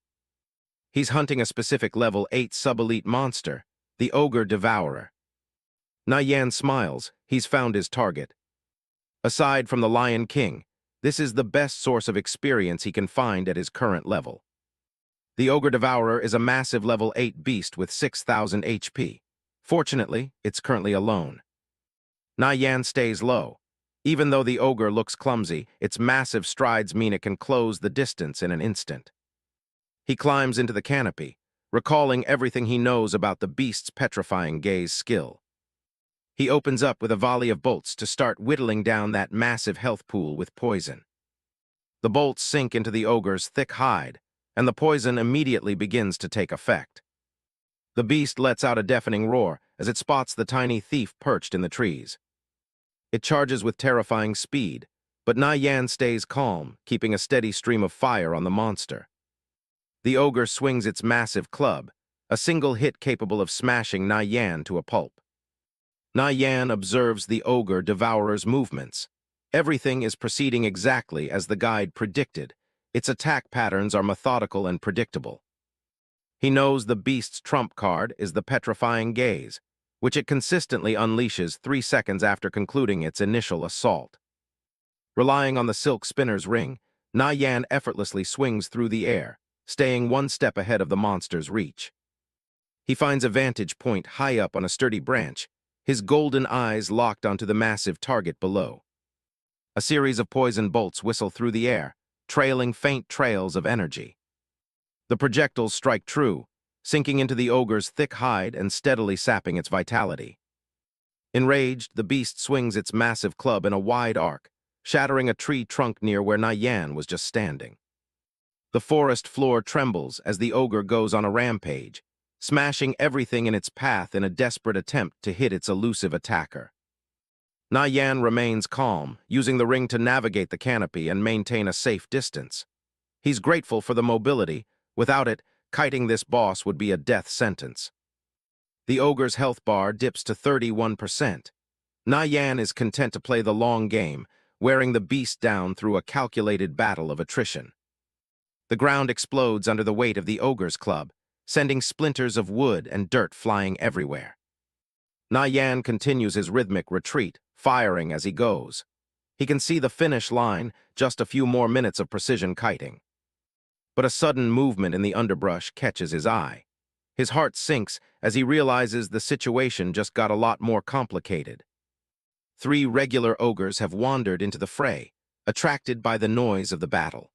He's hunting a specific level 8 sub-elite monster, the Ogre Devourer. Nie Yan smiles. He's found his target. Aside from the Lion King, this is the best source of experience he can find at his current level. The Ogre Devourer is a massive level 8 beast with 6,000 HP. Fortunately, it's currently alone. Nie Yan stays low. Even though the ogre looks clumsy, its massive strides mean it can close the distance in an instant. He climbs into the canopy, recalling everything he knows about the beast's petrifying gaze skill. He opens up with a volley of bolts to start whittling down that massive health pool with poison. The bolts sink into the ogre's thick hide, and the poison immediately begins to take effect. The beast lets out a deafening roar as it spots the tiny thief perched in the trees. It charges with terrifying speed, but Nie Yan stays calm, keeping a steady stream of fire on the monster. The ogre swings its massive club, a single hit capable of smashing Nie Yan to a pulp. Nie Yan observes the ogre devourer's movements. Everything is proceeding exactly as the guide predicted. Its attack patterns are methodical and predictable. He knows the beast's trump card is the petrifying gaze, which it consistently unleashes 3 seconds after concluding its initial assault. Relying on the silk spinner's ring, Nie Yan effortlessly swings through the air, staying 1 step ahead of the monster's reach. He finds a vantage point high up on a sturdy branch, his golden eyes locked onto the massive target below. A series of poison bolts whistle through the air, trailing faint trails of energy. The projectiles strike true, sinking into the ogre's thick hide and steadily sapping its vitality. Enraged, the beast swings its massive club in a wide arc, shattering a tree trunk near where Nie Yan was just standing. The forest floor trembles as the ogre goes on a rampage, smashing everything in its path in a desperate attempt to hit its elusive attacker. Nie Yan remains calm, using the ring to navigate the canopy and maintain a safe distance. He's grateful for the mobility. Without it, kiting this boss would be a death sentence. The ogre's health bar dips to 31%. Nie Yan is content to play the long game, wearing the beast down through a calculated battle of attrition. The ground explodes under the weight of the ogre's club, sending splinters of wood and dirt flying everywhere. Nie Yan continues his rhythmic retreat, firing as he goes. He can see the finish line, just a few more minutes of precision kiting. But a sudden movement in the underbrush catches his eye. His heart sinks as he realizes the situation just got a lot more complicated. 3 regular ogres have wandered into the fray, attracted by the noise of the battle.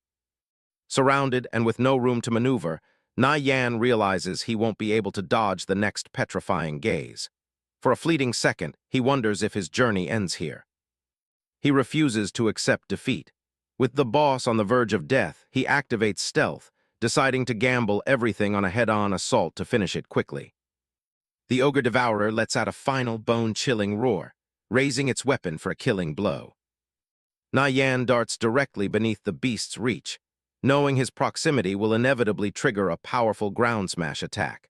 Surrounded and with no room to maneuver, Nie Yan realizes he won't be able to dodge the next petrifying gaze. For a fleeting second, he wonders if his journey ends here. He refuses to accept defeat. With the boss on the verge of death, he activates stealth, deciding to gamble everything on a head-on assault to finish it quickly. The ogre devourer lets out a final bone-chilling roar, raising its weapon for a killing blow. Nie Yan darts directly beneath the beast's reach, knowing his proximity will inevitably trigger a powerful ground smash attack.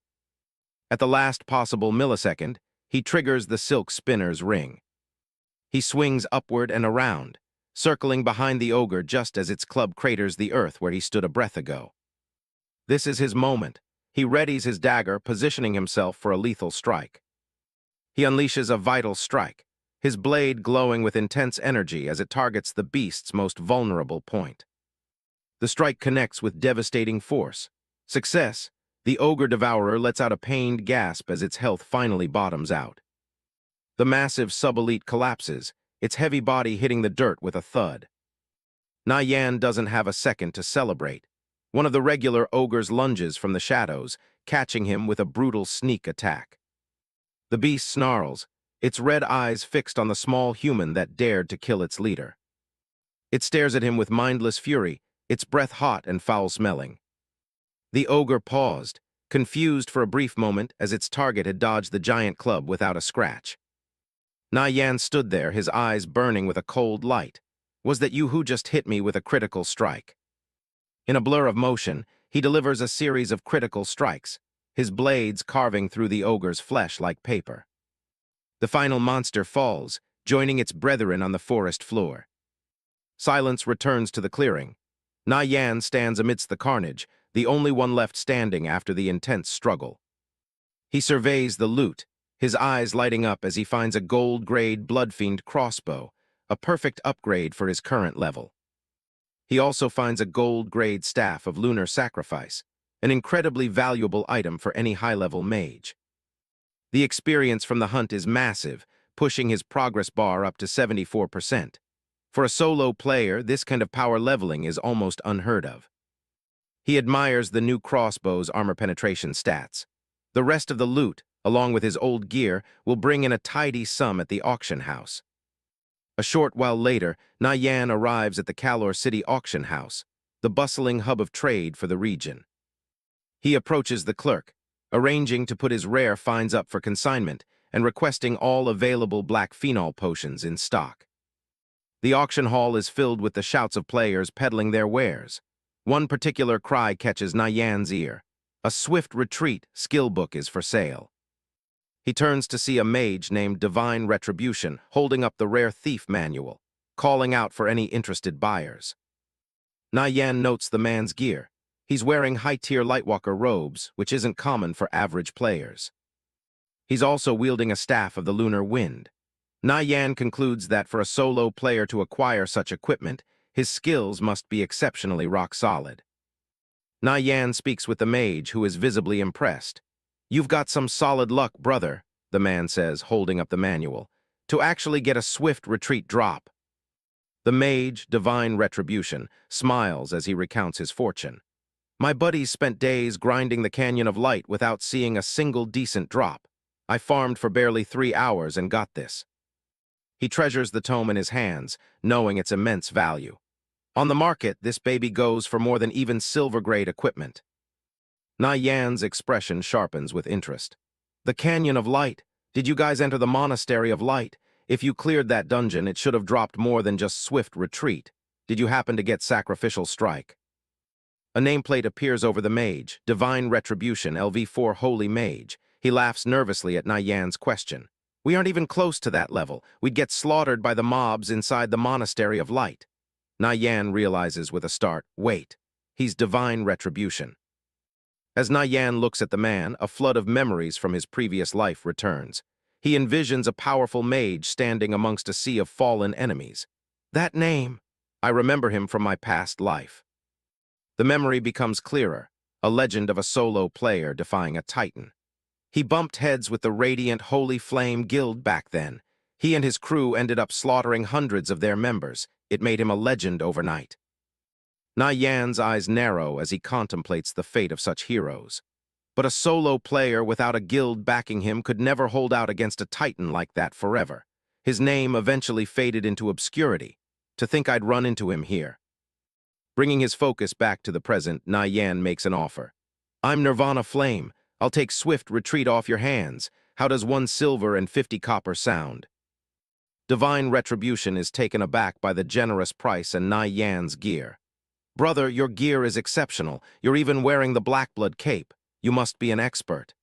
At the last possible millisecond, he triggers the silk spinner's ring. He swings upward and around, circling behind the ogre just as its club craters the earth where he stood a breath ago. This is his moment. He readies his dagger, positioning himself for a lethal strike. He unleashes a vital strike, his blade glowing with intense energy as it targets the beast's most vulnerable point. The strike connects with devastating force. Success! The ogre devourer lets out a pained gasp as its health finally bottoms out. The massive sub-elite collapses, its heavy body hitting the dirt with a thud. Nie Yan doesn't have a second to celebrate. One of the regular ogres lunges from the shadows, catching him with a brutal sneak attack. The beast snarls, its red eyes fixed on the small human that dared to kill its leader. It stares at him with mindless fury, its breath hot and foul-smelling. The ogre paused, confused for a brief moment as its target had dodged the giant club without a scratch. Nie Yan stood there, his eyes burning with a cold light. Was that you who just hit me with a critical strike? In a blur of motion, he delivers a series of critical strikes, his blades carving through the ogre's flesh like paper. The final monster falls, joining its brethren on the forest floor. Silence returns to the clearing. Nie Yan stands amidst the carnage, the only one left standing after the intense struggle. He surveys the loot, his eyes lighting up as he finds a gold-grade Bloodfiend crossbow, a perfect upgrade for his current level. He also finds a gold-grade staff of lunar sacrifice, an incredibly valuable item for any high-level mage. The experience from the hunt is massive, pushing his progress bar up to 74%. For a solo player, this kind of power leveling is almost unheard of. He admires the new crossbow's armor penetration stats. The rest of the loot, along with his old gear, will bring in a tidy sum at the auction house. A short while later, Nie Yan arrives at the Kalor City auction house, the bustling hub of trade for the region. He approaches the clerk, arranging to put his rare finds up for consignment and requesting all available black phenol potions in stock. The auction hall is filled with the shouts of players peddling their wares. One particular cry catches Nie Yan's ear. A swift retreat skill book is for sale. He turns to see a mage named Divine Retribution holding up the rare thief manual, calling out for any interested buyers. Nie Yan notes the man's gear. He's wearing high-tier Lightwalker robes, which isn't common for average players. He's also wielding a staff of the lunar wind. Nie Yan concludes that for a solo player to acquire such equipment, his skills must be exceptionally rock-solid. Nie Yan speaks with the mage, who is visibly impressed. "You've got some solid luck, brother," the man says, holding up the manual, "to actually get a swift retreat drop." The mage, Divine Retribution, smiles as he recounts his fortune. "My buddies spent days grinding the Canyon of Light without seeing a single decent drop. I farmed for barely 3 hours and got this." He treasures the tome in his hands, knowing its immense value. On the market, this baby goes for more than even silver-grade equipment. Nie Yan's expression sharpens with interest. "The Canyon of Light. Did you guys enter the Monastery of Light? If you cleared that dungeon, it should have dropped more than just swift retreat. Did you happen to get Sacrificial Strike?" A nameplate appears over the mage, Divine Retribution, LV4 Holy Mage. He laughs nervously at Nie Yan's question. "We aren't even close to that level. We'd get slaughtered by the mobs inside the Monastery of Light." Nie Yan realizes with a start, wait, he's Divine Retribution. As Nie Yan looks at the man, a flood of memories from his previous life returns. He envisions a powerful mage standing amongst a sea of fallen enemies. That name! I remember him from my past life. The memory becomes clearer, a legend of a solo player defying a titan. He bumped heads with the Radiant Holy Flame Guild back then. He and his crew ended up slaughtering hundreds of their members. It made him a legend overnight. Nie Yan's eyes narrow as he contemplates the fate of such heroes. But a solo player without a guild backing him could never hold out against a titan like that forever. His name eventually faded into obscurity. To think I'd run into him here. Bringing his focus back to the present, Nie Yan makes an offer. "I'm Nirvana Flame. I'll take swift retreat off your hands. How does 1 silver and 50 copper sound?" Divine Retribution is taken aback by the generous price and Nie Yan's gear. "Brother, your gear is exceptional. You're even wearing the Blackblood cape. You must be an expert."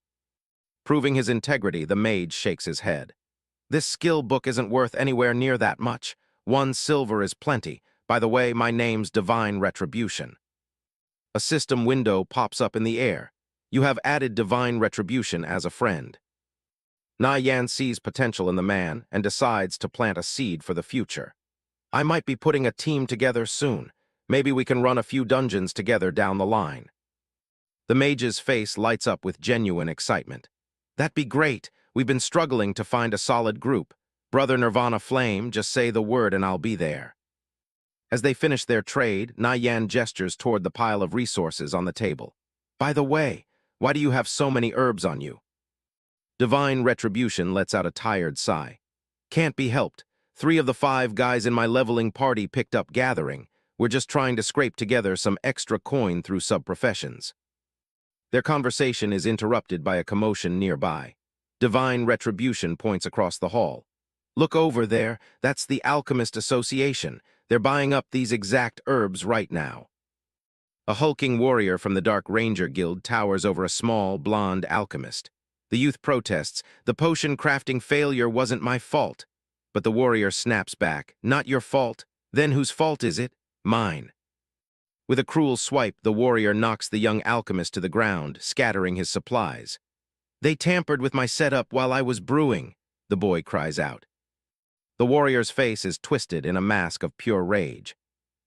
Proving his integrity, the mage shakes his head. "This skill book isn't worth anywhere near that much. 1 silver is plenty. By the way, my name's Divine Retribution." A system window pops up in the air. You have added Divine Retribution as a friend. Nie Yan sees potential in the man and decides to plant a seed for the future. "I might be putting a team together soon. Maybe we can run a few dungeons together down the line." The mage's face lights up with genuine excitement. "That'd be great. We've been struggling to find a solid group. Brother Nirvana Flame, just say the word and I'll be there." As they finish their trade, Nie Yan gestures toward the pile of resources on the table. "By the way, why do you have so many herbs on you?" Divine Retribution lets out a tired sigh. "Can't be helped. 3 of the 5 guys in my leveling party picked up gathering. We're just trying to scrape together some extra coin through sub-professions." Their conversation is interrupted by a commotion nearby. Divine Retribution points across the hall. "Look over there. That's the Alchemist Association. They're buying up these exact herbs right now." A hulking warrior from the Dark Ranger Guild towers over a small, blonde alchemist. The youth protests, "The potion crafting failure wasn't my fault." But the warrior snaps back, "Not your fault. Then whose fault is it? Mine." With a cruel swipe, the warrior knocks the young alchemist to the ground, scattering his supplies. "They tampered with my setup while I was brewing," the boy cries out. The warrior's face is twisted in a mask of pure rage.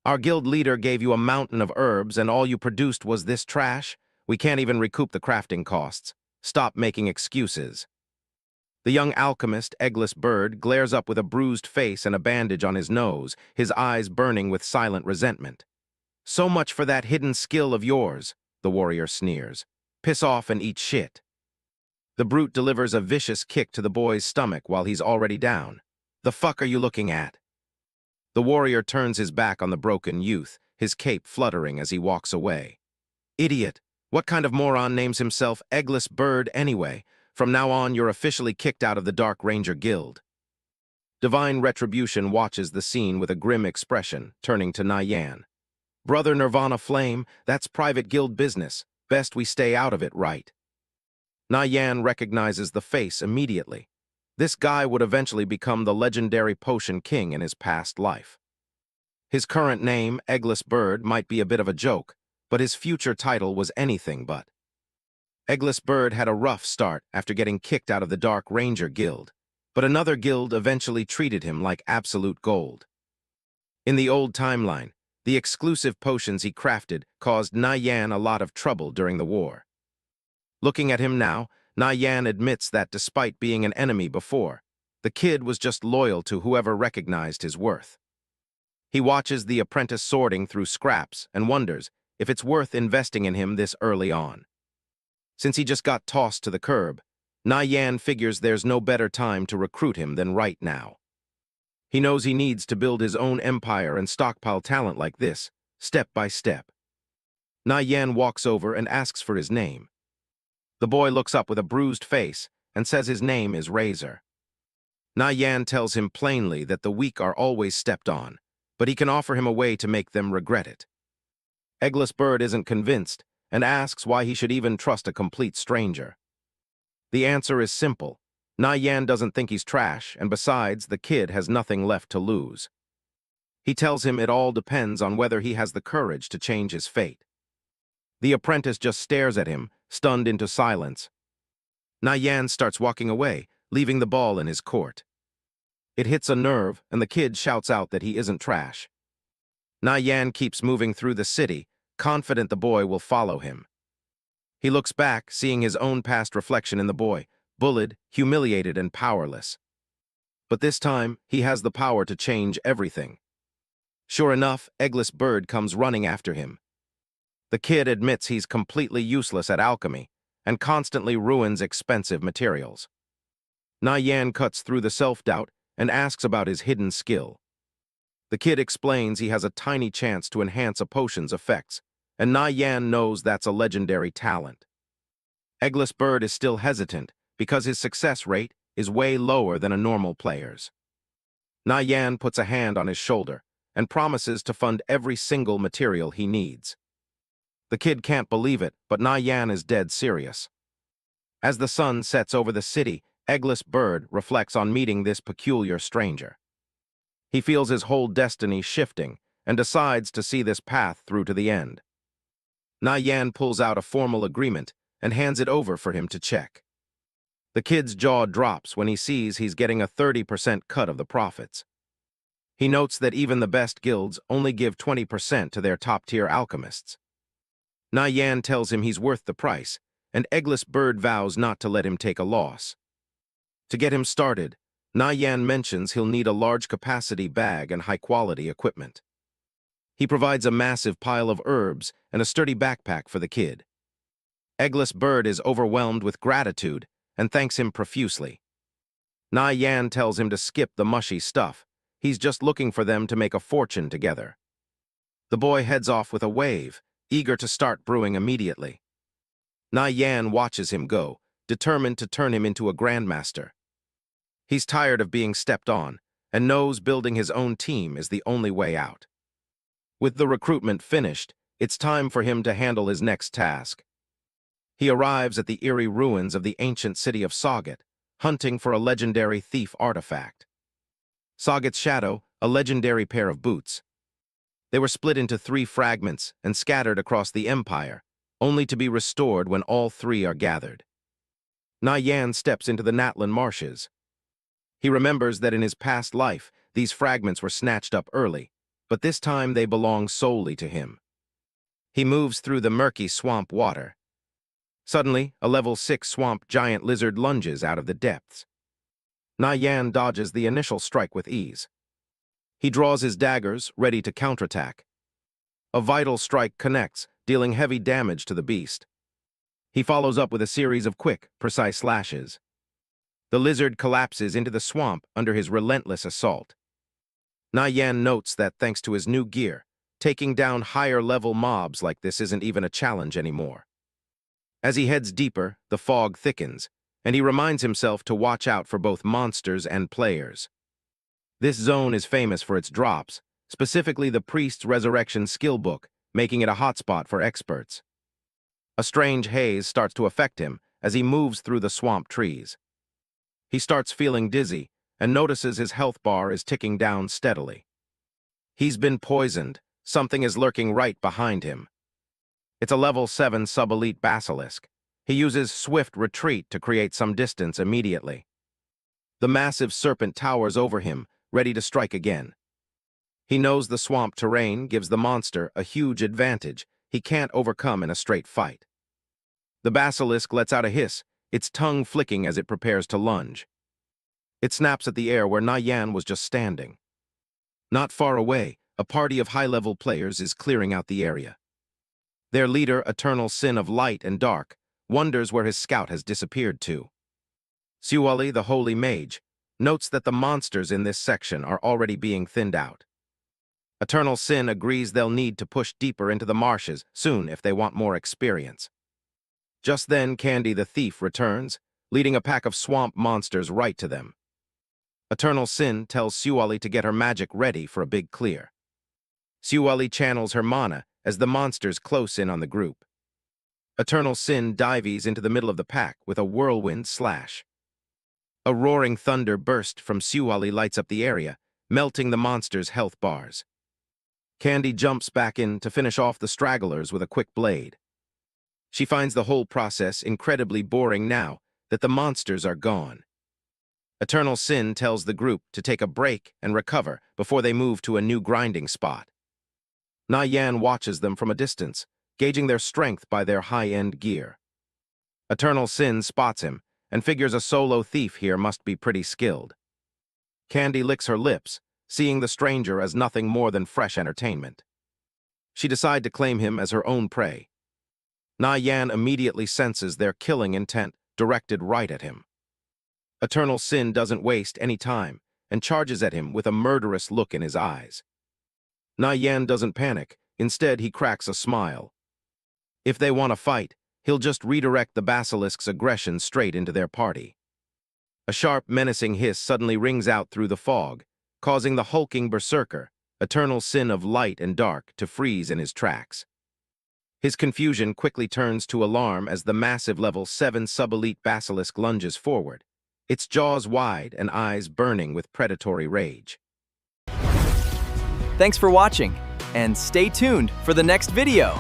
"Our guild leader gave you a mountain of herbs and all you produced was this trash? We can't even recoup the crafting costs. Stop making excuses." The young alchemist, Eggless Bird, glares up with a bruised face and a bandage on his nose, his eyes burning with silent resentment. "So much for that hidden skill of yours," the warrior sneers. "Piss off and eat shit." The brute delivers a vicious kick to the boy's stomach while he's already down. "The fuck are you looking at?" The warrior turns his back on the broken youth, his cape fluttering as he walks away. "Idiot! What kind of moron names himself Eggless Bird anyway? From now on, you're officially kicked out of the Dark Ranger Guild." Divine Retribution watches the scene with a grim expression, turning to Nie Yan. "Brother Nirvana Flame, that's private guild business. Best we stay out of it, right?" Nie Yan recognizes the face immediately. This guy would eventually become the legendary Potion King in his past life. His current name, Eggless Bird, might be a bit of a joke, but his future title was anything but. Eggless Bird had a rough start after getting kicked out of the Dark Ranger Guild, but another guild eventually treated him like absolute gold. In the old timeline, the exclusive potions he crafted caused Nie Yan a lot of trouble during the war. Looking at him now, Nie Yan admits that despite being an enemy before, the kid was just loyal to whoever recognized his worth. He watches the apprentice sorting through scraps and wonders if it's worth investing in him this early on. Since he just got tossed to the curb, Nie Yan figures there's no better time to recruit him than right now. He knows he needs to build his own empire and stockpile talent like this, step by step. Nie Yan walks over and asks for his name. The boy looks up with a bruised face and says his name is Razor. Nie Yan tells him plainly that the weak are always stepped on, but he can offer him a way to make them regret it. Eggless Bird isn't convinced and asks why he should even trust a complete stranger. The answer is simple. Nie Yan doesn't think he's trash, and besides, the kid has nothing left to lose. He tells him it all depends on whether he has the courage to change his fate. The apprentice just stares at him, stunned into silence. Nie Yan starts walking away, leaving the ball in his court. It hits a nerve, and the kid shouts out that he isn't trash. Nie Yan keeps moving through the city, confident the boy will follow him. He looks back, seeing his own past reflection in the boy, bullied, humiliated, and powerless. But this time, he has the power to change everything. Sure enough, Eggless Bird comes running after him. The kid admits he's completely useless at alchemy and constantly ruins expensive materials. Nie Yan cuts through the self-doubt and asks about his hidden skill. The kid explains he has a tiny chance to enhance a potion's effects, and Nie Yan knows that's a legendary talent. Eggless Bird is still hesitant because his success rate is way lower than a normal player's. Nie Yan puts a hand on his shoulder and promises to fund every single material he needs. The kid can't believe it, but Nie Yan is dead serious. As the sun sets over the city, Eggless Bird reflects on meeting this peculiar stranger. He feels his whole destiny shifting and decides to see this path through to the end. Nie Yan pulls out a formal agreement and hands it over for him to check. The kid's jaw drops when he sees he's getting a 30% cut of the profits. He notes that even the best guilds only give 20% to their top-tier alchemists. Nie Yan tells him he's worth the price, and Eggless Bird vows not to let him take a loss. To get him started, Nie Yan mentions he'll need a large-capacity bag and high-quality equipment. He provides a massive pile of herbs and a sturdy backpack for the kid. Eggless Bird is overwhelmed with gratitude and thanks him profusely. Nie Yan tells him to skip the mushy stuff. He's just looking for them to make a fortune together. The boy heads off with a wave, eager to start brewing immediately. Nie Yan watches him go, determined to turn him into a grandmaster. He's tired of being stepped on and knows building his own team is the only way out. With the recruitment finished, it's time for him to handle his next task. He arrives at the eerie ruins of the ancient city of Sagat, hunting for a legendary thief artifact. Sagat's shadow, a legendary pair of boots. They were split into 3 fragments and scattered across the empire, only to be restored when all 3 are gathered. Nie Yan steps into the Natlan marshes. He remembers that in his past life, these fragments were snatched up early, but this time they belong solely to him. He moves through the murky swamp water. Suddenly, a level 6 swamp giant lizard lunges out of the depths. Nie Yan dodges the initial strike with ease. He draws his daggers, ready to counterattack. A vital strike connects, dealing heavy damage to the beast. He follows up with a series of quick, precise slashes. The lizard collapses into the swamp under his relentless assault. Nie Yan notes that thanks to his new gear, taking down higher-level mobs like this isn't even a challenge anymore. As he heads deeper, the fog thickens, and he reminds himself to watch out for both monsters and players. This zone is famous for its drops, specifically the Priest's Resurrection skill book, making it a hotspot for experts. A strange haze starts to affect him as he moves through the swamp trees. He starts feeling dizzy and notices his health bar is ticking down steadily. He's been poisoned. Something is lurking right behind him. It's a level 7 sub-elite basilisk. He uses swift retreat to create some distance immediately. The massive serpent towers over him, ready to strike again. He knows the swamp terrain gives the monster a huge advantage he can't overcome in a straight fight. The basilisk lets out a hiss, its tongue flicking as it prepares to lunge. It snaps at the air where Nie Yan was just standing. Not far away, a party of high-level players is clearing out the area. Their leader, Eternal Sin of Light and Dark, wonders where his scout has disappeared to. Xuali, the Holy Mage, notes that the monsters in this section are already being thinned out. Eternal Sin agrees they'll need to push deeper into the marshes soon if they want more experience. Just then, Candy the Thief returns, leading a pack of swamp monsters right to them. Eternal Sin tells Xuali to get her magic ready for a big clear. Xuali channels her mana as the monsters close in on the group. Eternal Sin dives into the middle of the pack with a whirlwind slash. A roaring thunder burst from Xuali lights up the area, melting the monsters' health bars. Candy jumps back in to finish off the stragglers with a quick blade. She finds the whole process incredibly boring now that the monsters are gone. Eternal Sin tells the group to take a break and recover before they move to a new grinding spot. Nie Yan watches them from a distance, gauging their strength by their high-end gear. Eternal Sin spots him and figures a solo thief here must be pretty skilled. Candy licks her lips, seeing the stranger as nothing more than fresh entertainment. She decides to claim him as her own prey. Nie Yan immediately senses their killing intent directed right at him. Eternal Sin doesn't waste any time and charges at him with a murderous look in his eyes. Nie Yan doesn't panic, instead he cracks a smile. If they want to fight, he'll just redirect the basilisk's aggression straight into their party. A sharp, menacing hiss suddenly rings out through the fog, causing the hulking berserker, Eternal Sin of Light and Dark, to freeze in his tracks. His confusion quickly turns to alarm as the massive level 7 sub-elite basilisk lunges forward, its jaws wide and eyes burning with predatory rage. Thanks for watching, and stay tuned for the next video.